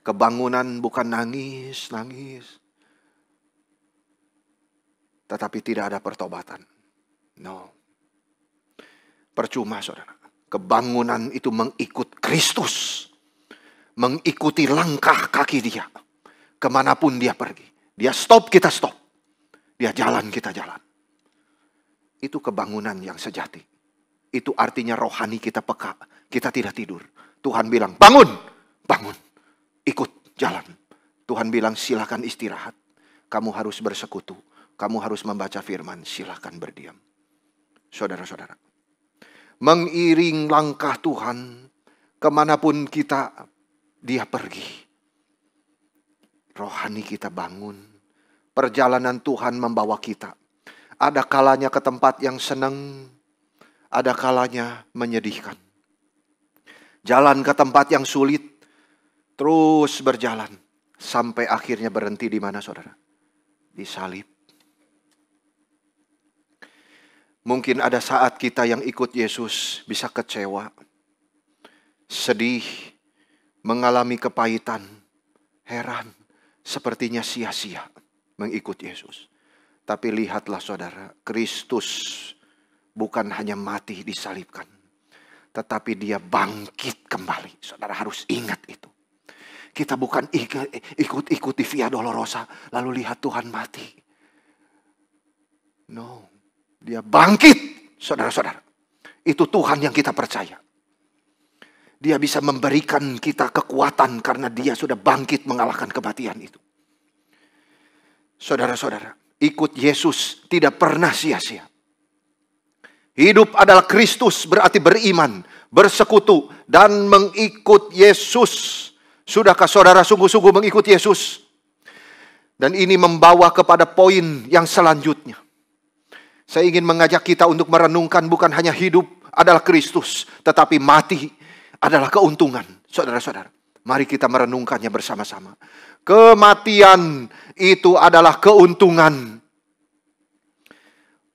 A: Kebangunan bukan nangis. Tetapi tidak ada pertobatan. No. Percuma, saudara. Kebangunan itu mengikut Kristus. Mengikuti langkah kaki dia. Kemanapun dia pergi. Dia stop, kita stop. Dia jalan, kita jalan. Itu kebangunan yang sejati. Itu artinya rohani kita peka. Kita tidak tidur. Tuhan bilang, bangun, bangun. Ikut, jalan. Tuhan bilang, silakan istirahat. Kamu harus bersekutu. Kamu harus membaca firman. Silakan berdiam. Saudara-saudara. Mengiring langkah Tuhan. Kemanapun dia pergi. Rohani kita bangun. Perjalanan Tuhan membawa kita. Ada kalanya ke tempat yang senang. Ada kalanya menyedihkan. Jalan ke tempat yang sulit. Terus berjalan. Sampai akhirnya berhenti di mana, saudara? Di salib. Mungkin ada saat kita yang ikut Yesus bisa kecewa. Sedih. Mengalami kepahitan. Heran. Sepertinya sia-sia mengikut Yesus. Tapi lihatlah, saudara. Kristus bukan hanya mati disalibkan, tetapi dia bangkit kembali. Saudara harus ingat itu. Kita bukan ikut-ikuti Via Dolorosa, lalu lihat Tuhan mati. No, dia bangkit, saudara-saudara. Itu Tuhan yang kita percaya. Dia bisa memberikan kita kekuatan karena dia sudah bangkit mengalahkan kematian itu. Saudara-saudara, ikut Yesus tidak pernah sia-sia. Hidup adalah Kristus, berarti beriman, bersekutu, dan mengikut Yesus. Sudahkah saudara sungguh-sungguh mengikut Yesus? Dan ini membawa kepada poin yang selanjutnya. Saya ingin mengajak kita untuk merenungkan bukan hanya hidup adalah Kristus, tetapi mati adalah keuntungan. Saudara-saudara, mari kita merenungkannya bersama-sama. Kematian itu adalah keuntungan.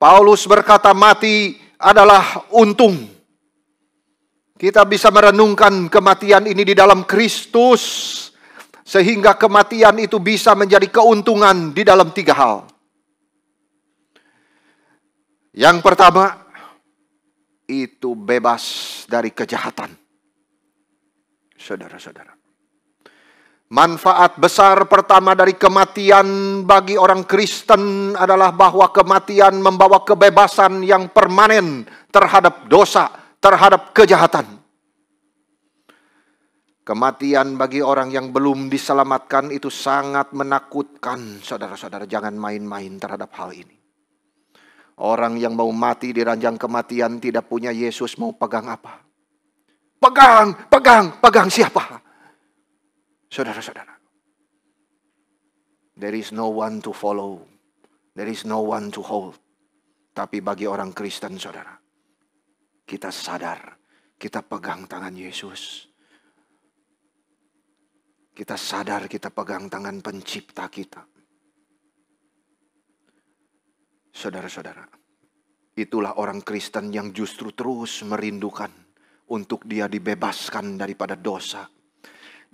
A: Paulus berkata mati adalah untung. Kita bisa merenungkan kematian ini di dalam Kristus. Sehingga kematian itu bisa menjadi keuntungan di dalam 3 hal. Yang pertama, itu bebas dari kejahatan. Saudara-saudara. Manfaat besar pertama dari kematian bagi orang Kristen adalah bahwa kematian membawa kebebasan yang permanen terhadap dosa, terhadap kejahatan. Kematian bagi orang yang belum diselamatkan itu sangat menakutkan. Saudara-saudara, jangan main-main terhadap hal ini. Orang yang mau mati di ranjang kematian tidak punya Yesus, mau pegang apa? Pegang siapa? Saudara-saudara, there is no one to follow. There is no one to hold. Tapi bagi orang Kristen, saudara, kita sadar, kita pegang tangan Yesus. Kita sadar kita pegang tangan pencipta kita. Saudara-saudara, itulah orang Kristen yang justru terus merindukan untuk dia dibebaskan daripada dosa.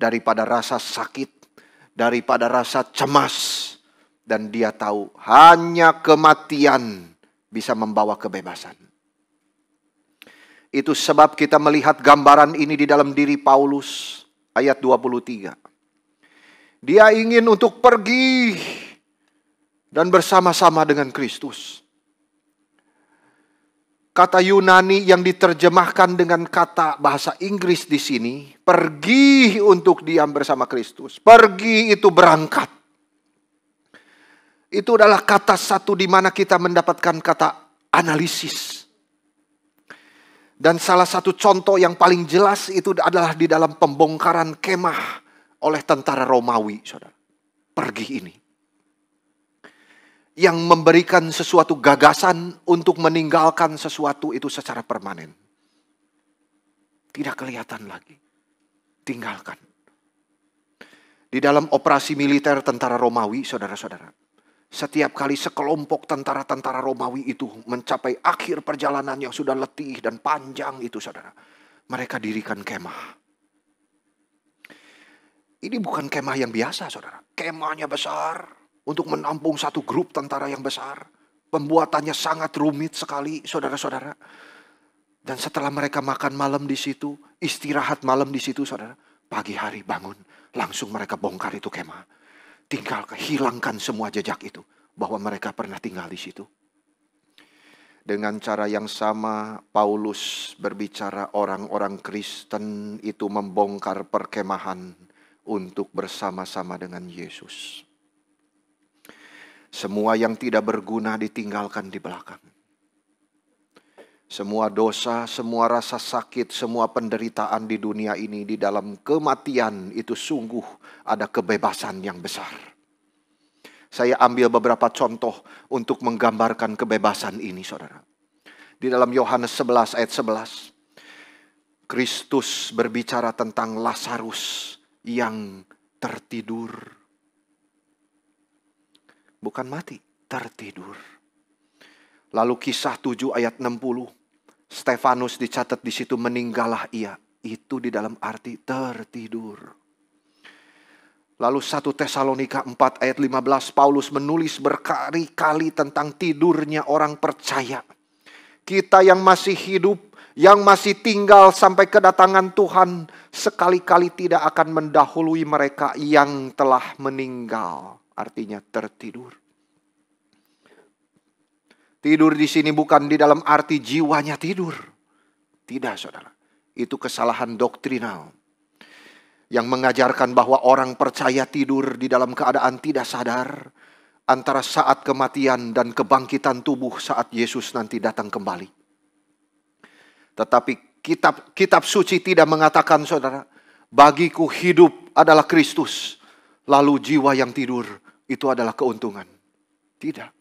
A: Daripada rasa sakit, daripada rasa cemas. Dan dia tahu hanya kematian bisa membawa kebebasan. Itu sebab kita melihat gambaran ini di dalam diri Paulus. Ayat 23. Dia ingin untuk pergi dan bersama-sama dengan Kristus. Kata Yunani yang diterjemahkan dengan kata bahasa Inggris di sini, pergi untuk diam bersama Kristus. Pergi itu berangkat. Itu adalah kata satu di mana kita mendapatkan kata analisis. Dan salah satu contoh yang paling jelas itu adalah di dalam pembongkaran kemah oleh tentara Romawi, saudara. Pergi ini. Yang memberikan sesuatu gagasan untuk meninggalkan sesuatu itu secara permanen. Tidak kelihatan lagi. tinggalkan. Di dalam operasi militer tentara Romawi, saudara-saudara, setiap kali sekelompok tentara-tentara Romawi itu mencapai akhir perjalanan yang sudah letih dan panjang itu, saudara, mereka dirikan kemah. Ini bukan kemah yang biasa, saudara. Kemahnya besar untuk menampung satu grup tentara yang besar. Pembuatannya sangat rumit sekali, saudara-saudara. Dan setelah mereka makan malam di situ, istirahat malam di situ, saudara, pagi hari bangun, langsung mereka bongkar itu kemah. Tinggal hilangkan semua jejak itu bahwa mereka pernah tinggal di situ. Dengan cara yang sama, Paulus berbicara orang-orang Kristen itu membongkar perkemahan untuk bersama-sama dengan Yesus. Semua yang tidak berguna ditinggalkan di belakang. Semua dosa, semua rasa sakit, semua penderitaan di dunia ini, di dalam kematian itu sungguh ada kebebasan yang besar. Saya ambil beberapa contoh untuk menggambarkan kebebasan ini, saudara. Di dalam Yohanes 11 ayat 11, Kristus berbicara tentang Lazarus yang tertidur. Bukan mati, tertidur. Lalu kisah 7 ayat 60. Stefanus dicatat di situ, meninggallah ia. Itu di dalam arti tertidur. Lalu 1 Tesalonika 4 ayat 15, Paulus menulis berkali-kali tentang tidurnya orang percaya. Kita yang masih hidup, yang masih tinggal sampai kedatangan Tuhan, sekali-kali tidak akan mendahului mereka yang telah meninggal. Artinya tertidur. Tidur di sini bukan di dalam arti jiwanya tidur. Tidak, saudara. Itu kesalahan doktrinal yang mengajarkan bahwa orang percaya tidur di dalam keadaan tidak sadar antara saat kematian dan kebangkitan tubuh saat Yesus nanti datang kembali. Tetapi kitab suci tidak mengatakan, saudara, bagiku hidup adalah Kristus, lalu jiwa yang tidur itu adalah keuntungan. Tidak.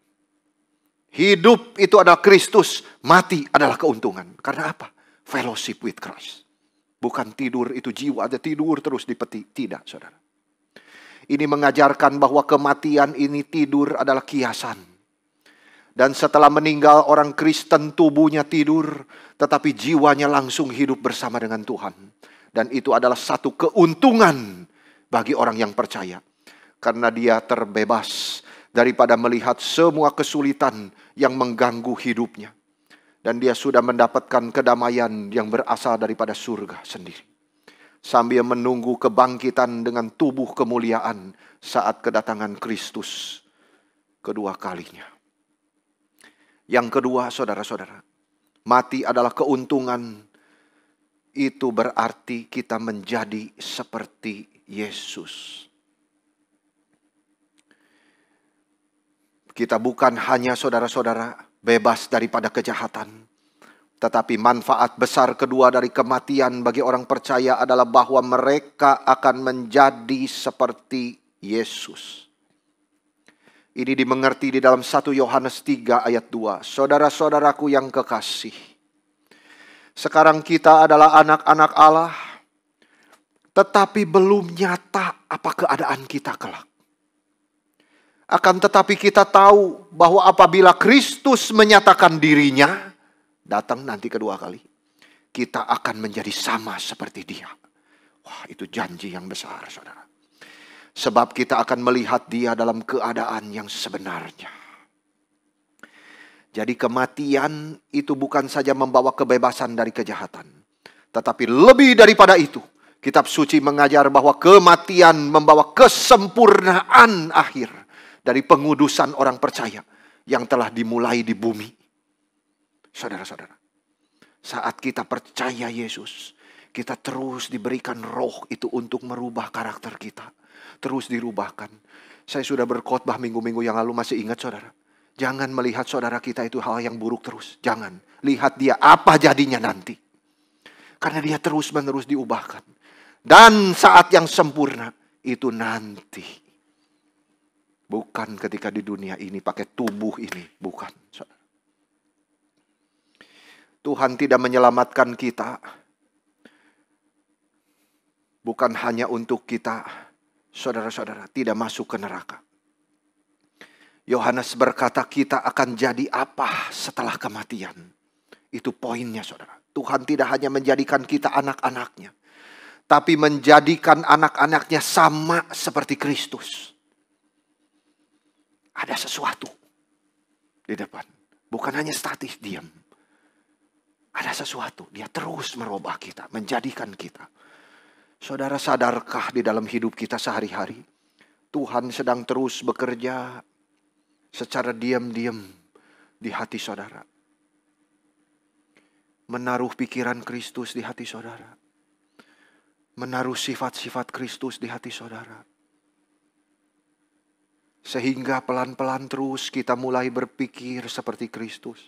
A: Hidup itu adalah Kristus, mati adalah keuntungan. Karena apa? Fellowship with Christ. Bukan tidur itu jiwa ada tidur terus di peti. Tidak, saudara. Ini mengajarkan bahwa kematian ini tidur adalah kiasan. Dan setelah meninggal orang Kristen tubuhnya tidur, tetapi jiwanya langsung hidup bersama dengan Tuhan. Dan itu adalah satu keuntungan bagi orang yang percaya. Karena dia terbebas daripada melihat semua kesulitan yang mengganggu hidupnya. Dan dia sudah mendapatkan kedamaian yang berasal daripada surga sendiri. Sambil menunggu kebangkitan dengan tubuh kemuliaan saat kedatangan Kristus kedua kalinya. Yang kedua, saudara-saudara, mati adalah keuntungan. Itu berarti kita menjadi seperti Yesus. Kita bukan hanya, saudara-saudara, bebas daripada kejahatan. Tetapi manfaat besar kedua dari kematian bagi orang percaya adalah bahwa mereka akan menjadi seperti Yesus. Ini dimengerti di dalam 1 Yohanes 3 ayat 2. Saudara-saudaraku yang kekasih, sekarang kita adalah anak-anak Allah, tetapi belum nyata apa keadaan kita kelak. Akan tetapi kita tahu bahwa apabila Kristus menyatakan dirinya, datang nanti kedua kali, kita akan menjadi sama seperti Dia. Wah, itu janji yang besar, saudara. Sebab kita akan melihat Dia dalam keadaan yang sebenarnya. Jadi kematian itu bukan saja membawa kebebasan dari kejahatan. Tetapi lebih daripada itu, kitab suci mengajar bahwa kematian membawa kesempurnaan akhir dari pengudusan orang percaya yang telah dimulai di bumi. Saudara-saudara, saat kita percaya Yesus, kita terus diberikan roh itu untuk merubah karakter kita. Terus dirubahkan. Saya sudah berkhotbah minggu-minggu yang lalu, masih ingat, saudara? Jangan melihat saudara kita itu hal yang buruk terus. Jangan. Lihat dia apa jadinya nanti. Karena dia terus-menerus diubahkan. Dan saat yang sempurna itu nanti. Bukan ketika di dunia ini pakai tubuh ini. Bukan, saudara. Tuhan tidak menyelamatkan kita Bukan hanya untuk kita, saudara-saudara, tidak masuk ke neraka. Yohanes berkata kita akan jadi apa setelah kematian. Itu poinnya, saudara. Tuhan tidak hanya menjadikan kita anak-anaknya, tapi menjadikan anak-anaknya sama seperti Kristus. Ada sesuatu di depan. Bukan hanya statis, diam. Ada sesuatu. Dia terus merubah kita, menjadikan kita. Saudara, sadarkah di dalam hidup kita sehari-hari, Tuhan sedang terus bekerja secara diam-diam di hati saudara. Menaruh pikiran Kristus di hati saudara. Menaruh sifat-sifat Kristus di hati saudara. Sehingga pelan-pelan terus kita mulai berpikir seperti Kristus.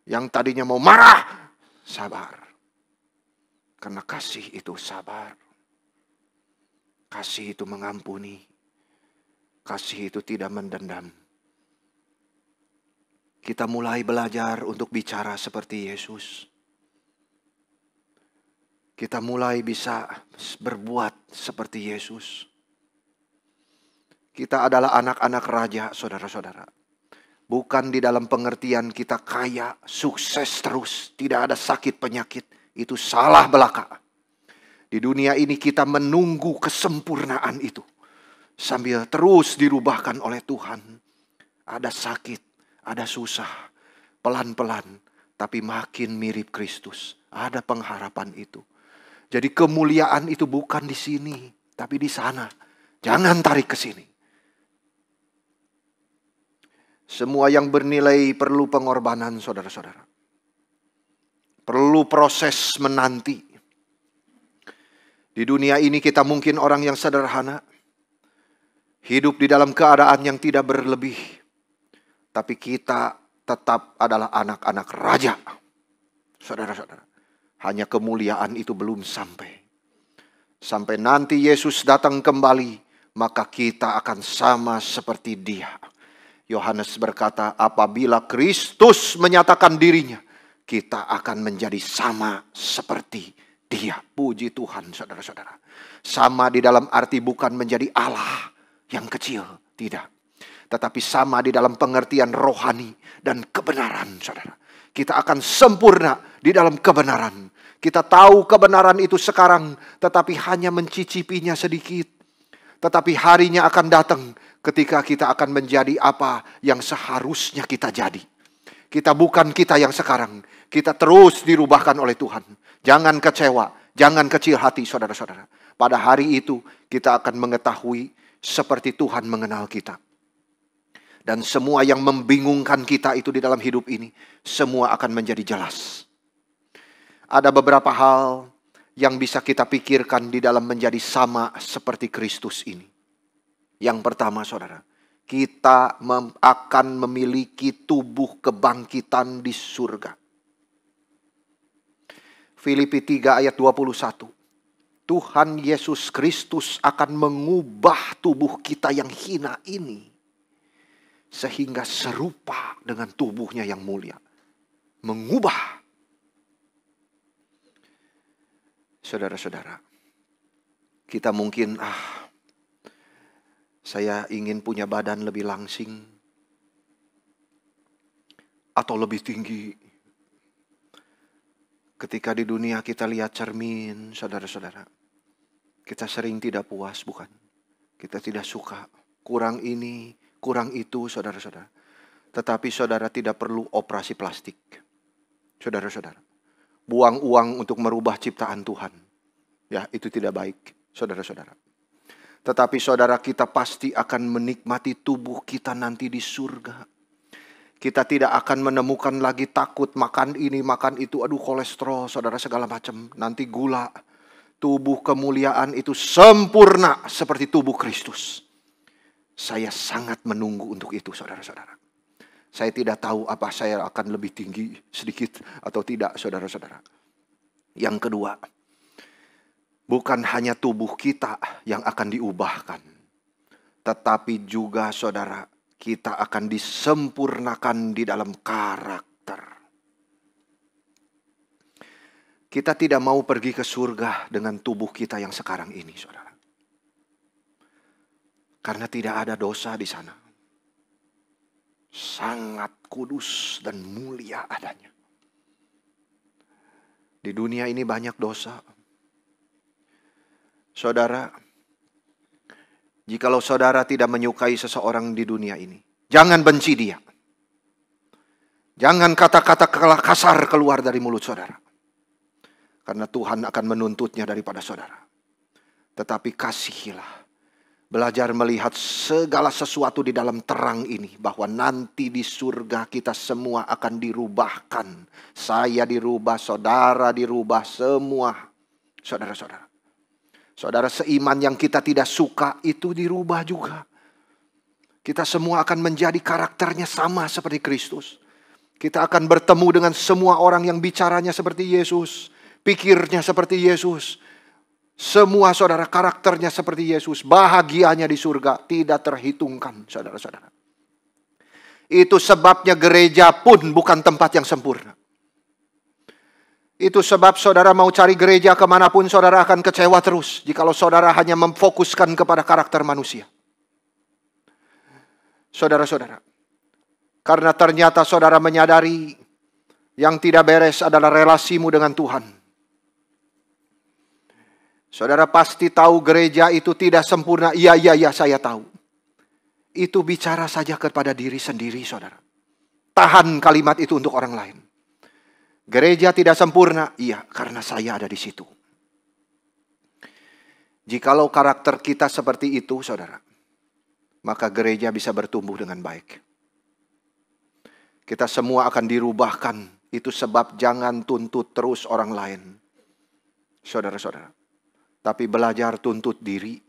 A: Yang tadinya mau marah, sabar. Karena kasih itu sabar. Kasih itu mengampuni. Kasih itu tidak mendendam. Kita mulai belajar untuk bicara seperti Yesus. Kita mulai bisa berbuat seperti Yesus. Kita adalah anak-anak raja, saudara-saudara. Bukan di dalam pengertian kita kaya, sukses terus, tidak ada sakit penyakit. Itu salah belaka. Di dunia ini kita menunggu kesempurnaan itu. Sambil terus dirubahkan oleh Tuhan. Ada sakit, ada susah, pelan-pelan, tapi makin mirip Kristus. Ada pengharapan itu. Jadi kemuliaan itu bukan di sini, tapi di sana. Jangan tarik ke sini. Semua yang bernilai perlu pengorbanan, saudara-saudara. Perlu proses menanti. Di dunia ini kita mungkin orang yang sederhana. Hidup di dalam keadaan yang tidak berlebih. Tapi kita tetap adalah anak-anak raja. Saudara-saudara. Hanya kemuliaan itu belum sampai. Sampai nanti Yesus datang kembali. Maka kita akan sama seperti Dia. Yohanes berkata, apabila Kristus menyatakan dirinya, kita akan menjadi sama seperti Dia. Puji Tuhan, saudara-saudara. Sama di dalam arti bukan menjadi Allah yang kecil, tidak. Tetapi sama di dalam pengertian rohani dan kebenaran, saudara. Kita akan sempurna di dalam kebenaran. Kita tahu kebenaran itu sekarang, tetapi hanya mencicipinya sedikit. Tetapi harinya akan datang ketika kita akan menjadi apa yang seharusnya kita jadi. Kita bukan kita yang sekarang. Kita terus dirubahkan oleh Tuhan. Jangan kecewa, jangan kecil hati, saudara-saudara. Pada hari itu kita akan mengetahui seperti Tuhan mengenal kita. Dan semua yang membingungkan kita itu di dalam hidup ini, semua akan menjadi jelas. Ada beberapa hal yang bisa kita pikirkan di dalam menjadi sama seperti Kristus ini. Yang pertama, saudara, kita akan memiliki tubuh kebangkitan di surga. Filipi 3 ayat 21. Tuhan Yesus Kristus akan mengubah tubuh kita yang hina ini. Sehingga serupa dengan tubuhnya yang mulia. Mengubah. Saudara-saudara. Kita mungkin, saya ingin punya badan lebih langsing. Atau lebih tinggi. Ketika di dunia kita lihat cermin, saudara-saudara. Kita sering tidak puas, bukan? Kita tidak suka. Kurang ini, kurang itu, saudara-saudara. Tetapi saudara tidak perlu operasi plastik. Saudara-saudara. Buang uang untuk merubah ciptaan Tuhan. Ya, itu tidak baik, saudara-saudara. Tetapi saudara, kita pasti akan menikmati tubuh kita nanti di surga. Kita tidak akan menemukan lagi takut makan ini, makan itu. Aduh, kolesterol, saudara, segala macam. Nanti gula. Tubuh kemuliaan itu sempurna seperti tubuh Kristus. Saya sangat menunggu untuk itu, saudara-saudara. Saya tidak tahu apa saya akan lebih tinggi sedikit atau tidak, saudara-saudara. Yang kedua, bukan hanya tubuh kita yang akan diubahkan. Tetapi juga, saudara, kita akan disempurnakan di dalam karakter. Kita tidak mau pergi ke surga dengan tubuh kita yang sekarang ini, saudara. Karena tidak ada dosa di sana. Sangat kudus dan mulia adanya. Di dunia ini banyak dosa. Saudara, jikalau saudara tidak menyukai seseorang di dunia ini, jangan benci dia. Jangan kata-kata kasar keluar dari mulut saudara. Karena Tuhan akan menuntutnya daripada saudara. Tetapi kasihilah. Belajar melihat segala sesuatu di dalam terang ini. Bahwa nanti di surga kita semua akan dirubahkan. Saya dirubah, saudara dirubah, semua. Saudara-saudara. Saudara seiman yang kita tidak suka itu dirubah juga. Kita semua akan menjadi karakternya sama seperti Kristus. Kita akan bertemu dengan semua orang yang bicaranya seperti Yesus. Pikirnya seperti Yesus. Semua saudara karakternya seperti Yesus. Bahagianya di surga tidak terhitungkan, saudara-saudara. Itu sebabnya gereja pun bukan tempat yang sempurna. Itu sebab saudara mau cari gereja kemanapun saudara akan kecewa terus. Jikalau saudara hanya memfokuskan kepada karakter manusia. Saudara-saudara. Karena ternyata saudara menyadari yang tidak beres adalah relasimu dengan Tuhan. Saudara pasti tahu gereja itu tidak sempurna. Iya, saya tahu. Itu bicara saja kepada diri sendiri, saudara. Tahan kalimat itu untuk orang lain. Gereja tidak sempurna. Iya, karena saya ada di situ. Jikalau karakter kita seperti itu, saudara, maka gereja bisa bertumbuh dengan baik. Kita semua akan dirubahkan. Itu sebab jangan tuntut terus orang lain. Saudara-saudara. Tapi belajar tuntut diri.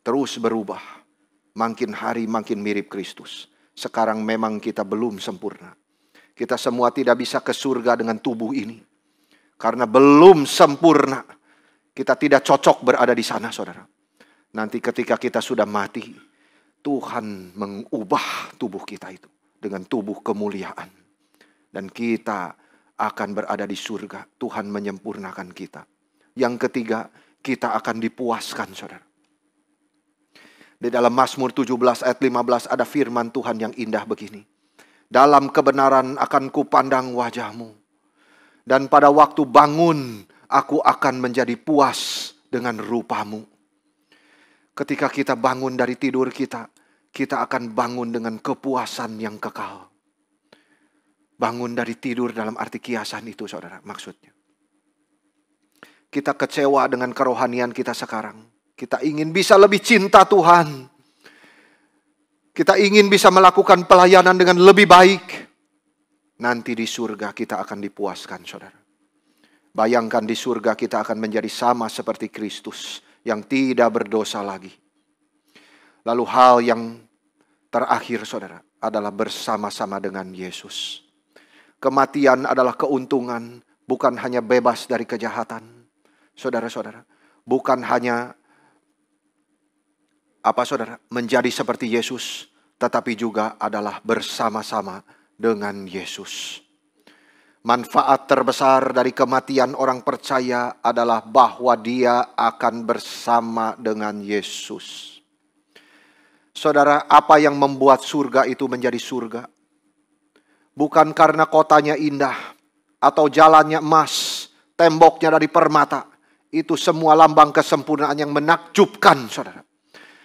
A: Terus berubah. Makin hari makin mirip Kristus. Sekarang memang kita belum sempurna. Kita semua tidak bisa ke surga dengan tubuh ini. Karena belum sempurna. Kita tidak cocok berada di sana, saudara. Nanti ketika kita sudah mati, Tuhan mengubah tubuh kita itu dengan tubuh kemuliaan. Dan kita akan berada di surga. Tuhan menyempurnakan kita. Yang ketiga, kita akan dipuaskan, saudara. Di dalam Mazmur 17 ayat 15 ada firman Tuhan yang indah begini. Dalam kebenaran akan kupandang wajahmu. Dan pada waktu bangun, aku akan menjadi puas dengan rupamu. Ketika kita bangun dari tidur kita akan bangun dengan kepuasan yang kekal. Bangun dari tidur dalam arti kiasan itu, saudara, maksudnya. Kita kecewa dengan kerohanian kita sekarang. Kita ingin bisa lebih cinta Tuhan. Kita ingin bisa melakukan pelayanan dengan lebih baik. Nanti di surga kita akan dipuaskan, saudara. Bayangkan di surga kita akan menjadi sama seperti Kristus yang tidak berdosa lagi. Lalu hal yang terakhir, saudara, adalah bersama-sama dengan Yesus. Kematian adalah keuntungan, bukan hanya bebas dari kejahatan. Saudara-saudara, bukan hanya saudara, menjadi seperti Yesus, tetapi juga adalah bersama-sama dengan Yesus. Manfaat terbesar dari kematian orang percaya adalah bahwa dia akan bersama dengan Yesus. Saudara, apa yang membuat surga itu menjadi surga? Bukan karena kotanya indah, atau jalannya emas, temboknya dari permata. Itu semua lambang kesempurnaan yang menakjubkan, saudara.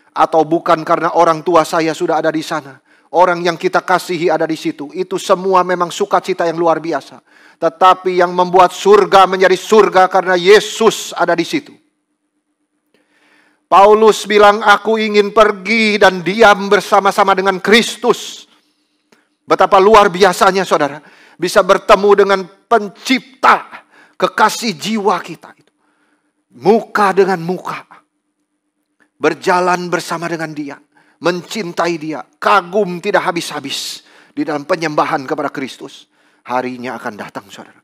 A: Atau bukan karena orang tua saya sudah ada di sana. Orang yang kita kasihi ada di situ. Itu semua memang sukacita yang luar biasa. Tetapi yang membuat surga menjadi surga karena Yesus ada di situ. Paulus bilang, aku ingin pergi dan diam bersama-sama dengan Kristus. Betapa luar biasanya, saudara. Bisa bertemu dengan pencipta, kekasih jiwa kita. Muka dengan muka. Berjalan bersama dengan dia. Mencintai dia. Kagum tidak habis-habis. Di dalam penyembahan kepada Kristus. Harinya akan datang, saudara.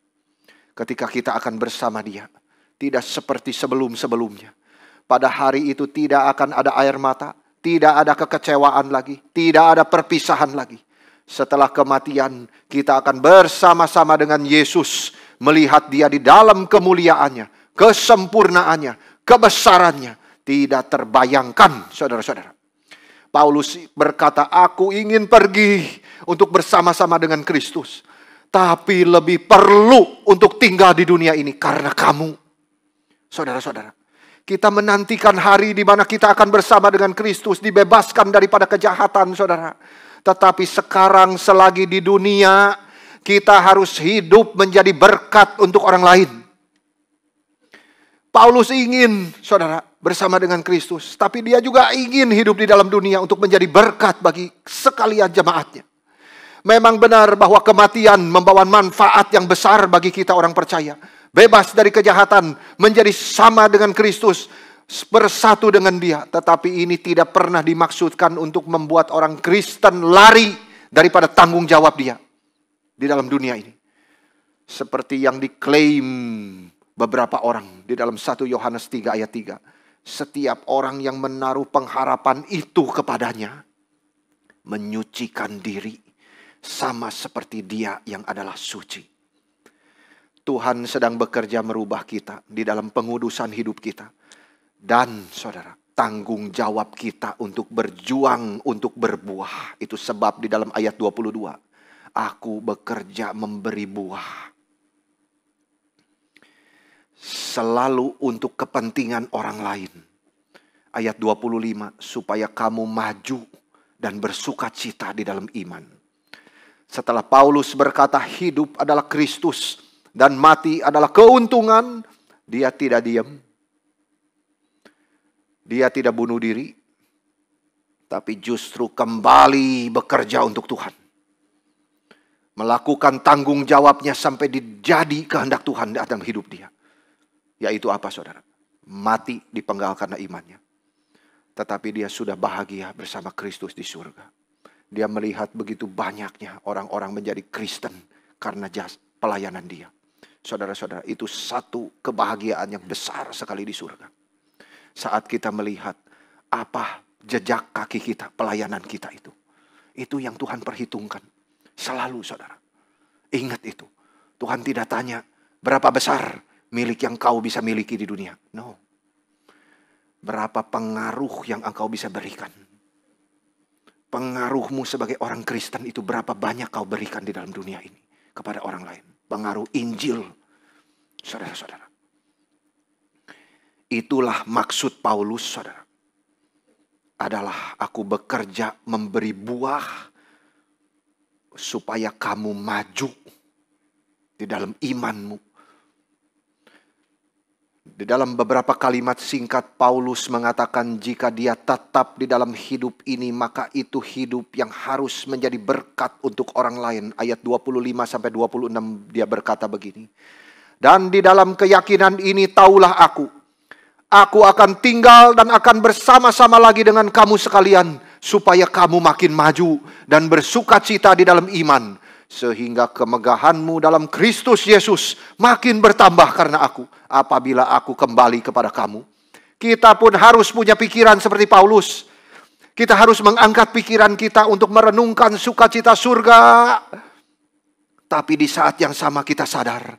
A: Ketika kita akan bersama dia. Tidak seperti sebelum-sebelumnya. Pada hari itu tidak akan ada air mata. Tidak ada kekecewaan lagi. Tidak ada perpisahan lagi. Setelah kematian kita akan bersama-sama dengan Yesus. melihat dia di dalam kemuliaannya, kesempurnaannya, kebesarannya, tidak terbayangkan, saudara-saudara. Paulus berkata, aku ingin pergi untuk bersama-sama dengan Kristus, tapi lebih perlu untuk tinggal di dunia ini karena kamu. Saudara-saudara, kita menantikan hari di mana kita akan bersama dengan Kristus, dibebaskan daripada kejahatan, saudara. Tetapi sekarang selagi di dunia, kita harus hidup menjadi berkat untuk orang lain. Paulus ingin, saudara, bersama dengan Kristus. Tapi dia juga ingin hidup di dalam dunia untuk menjadi berkat bagi sekalian jemaatnya. Memang benar bahwa kematian membawa manfaat yang besar bagi kita orang percaya. Bebas dari kejahatan, menjadi sama dengan Kristus, bersatu dengan dia. Tetapi ini tidak pernah dimaksudkan untuk membuat orang Kristen lari daripada tanggung jawab dia di dalam dunia ini. Seperti yang diklaim beberapa orang di dalam 1 Yohanes 3 ayat 3. Setiap orang yang menaruh pengharapan itu kepadanya menyucikan diri sama seperti dia yang adalah suci. Tuhan sedang bekerja merubah kita di dalam pengudusan hidup kita. Dan saudara, tanggung jawab kita untuk berjuang, untuk berbuah. Itu sebab di dalam ayat 22. Aku bekerja memberi buah. Selalu untuk kepentingan orang lain. Ayat 25, supaya kamu maju dan bersukacita di dalam iman. Setelah Paulus berkata hidup adalah Kristus dan mati adalah keuntungan, dia tidak diam. Dia tidak bunuh diri, tapi justru kembali bekerja untuk Tuhan. Melakukan tanggung jawabnya sampai dijadi kehendak Tuhan dalam hidup dia. Yaitu apa, saudara? Mati dipenggal karena imannya. Tetapi dia sudah bahagia bersama Kristus di surga. Dia melihat begitu banyaknya orang-orang menjadi Kristen karena pelayanan dia. Saudara-saudara, itu satu kebahagiaan yang besar sekali di surga. Saat kita melihat apa jejak kaki kita, pelayanan kita itu. Itu yang Tuhan perhitungkan. Selalu, saudara. Ingat itu. Tuhan tidak tanya berapa besar milik yang kau bisa miliki di dunia. No. Berapa pengaruh yang engkau bisa berikan. Pengaruhmu sebagai orang Kristen itu berapa banyak kau berikan di dalam dunia ini. Kepada orang lain. Pengaruh Injil. Saudara-saudara. Itulah maksud Paulus, saudara. Adalah aku bekerja memberi buah. Supaya kamu maju. Di dalam imanmu. Di dalam beberapa kalimat singkat Paulus mengatakan jika dia tetap di dalam hidup ini maka itu hidup yang harus menjadi berkat untuk orang lain. Ayat 25-26 dia berkata begini. Dan di dalam keyakinan ini taulah aku akan tinggal dan akan bersama-sama lagi dengan kamu sekalian. Supaya kamu makin maju dan bersukacita di dalam iman. Sehingga kemegahanmu dalam Kristus Yesus makin bertambah karena aku. Apabila aku kembali kepada kamu. Kita pun harus punya pikiran seperti Paulus. Kita harus mengangkat pikiran kita untuk merenungkan sukacita surga. Tapi di saat yang sama kita sadar.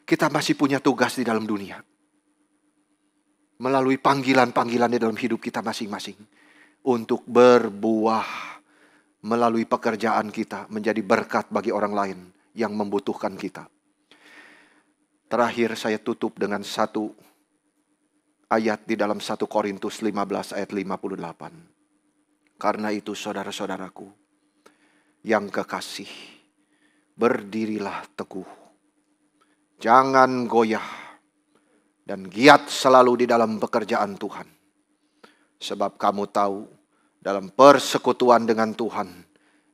A: Kita masih punya tugas di dalam dunia. Melalui panggilan-panggilan di dalam hidup kita masing-masing. Untuk berbuah. Melalui pekerjaan kita menjadi berkat bagi orang lain yang membutuhkan kita. Terakhir saya tutup dengan satu ayat di dalam 1 Korintus 15 ayat 58. Karena itu saudara-saudaraku yang kekasih, berdirilah teguh. Jangan goyah dan giat selalu di dalam pekerjaan Tuhan. Sebab kamu tahu dalam persekutuan dengan Tuhan,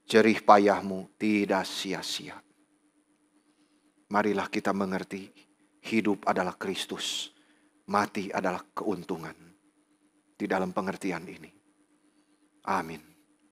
A: jerih payahmu tidak sia-sia. Marilah kita mengerti, hidup adalah Kristus, mati adalah keuntungan. Di dalam pengertian ini. Amin.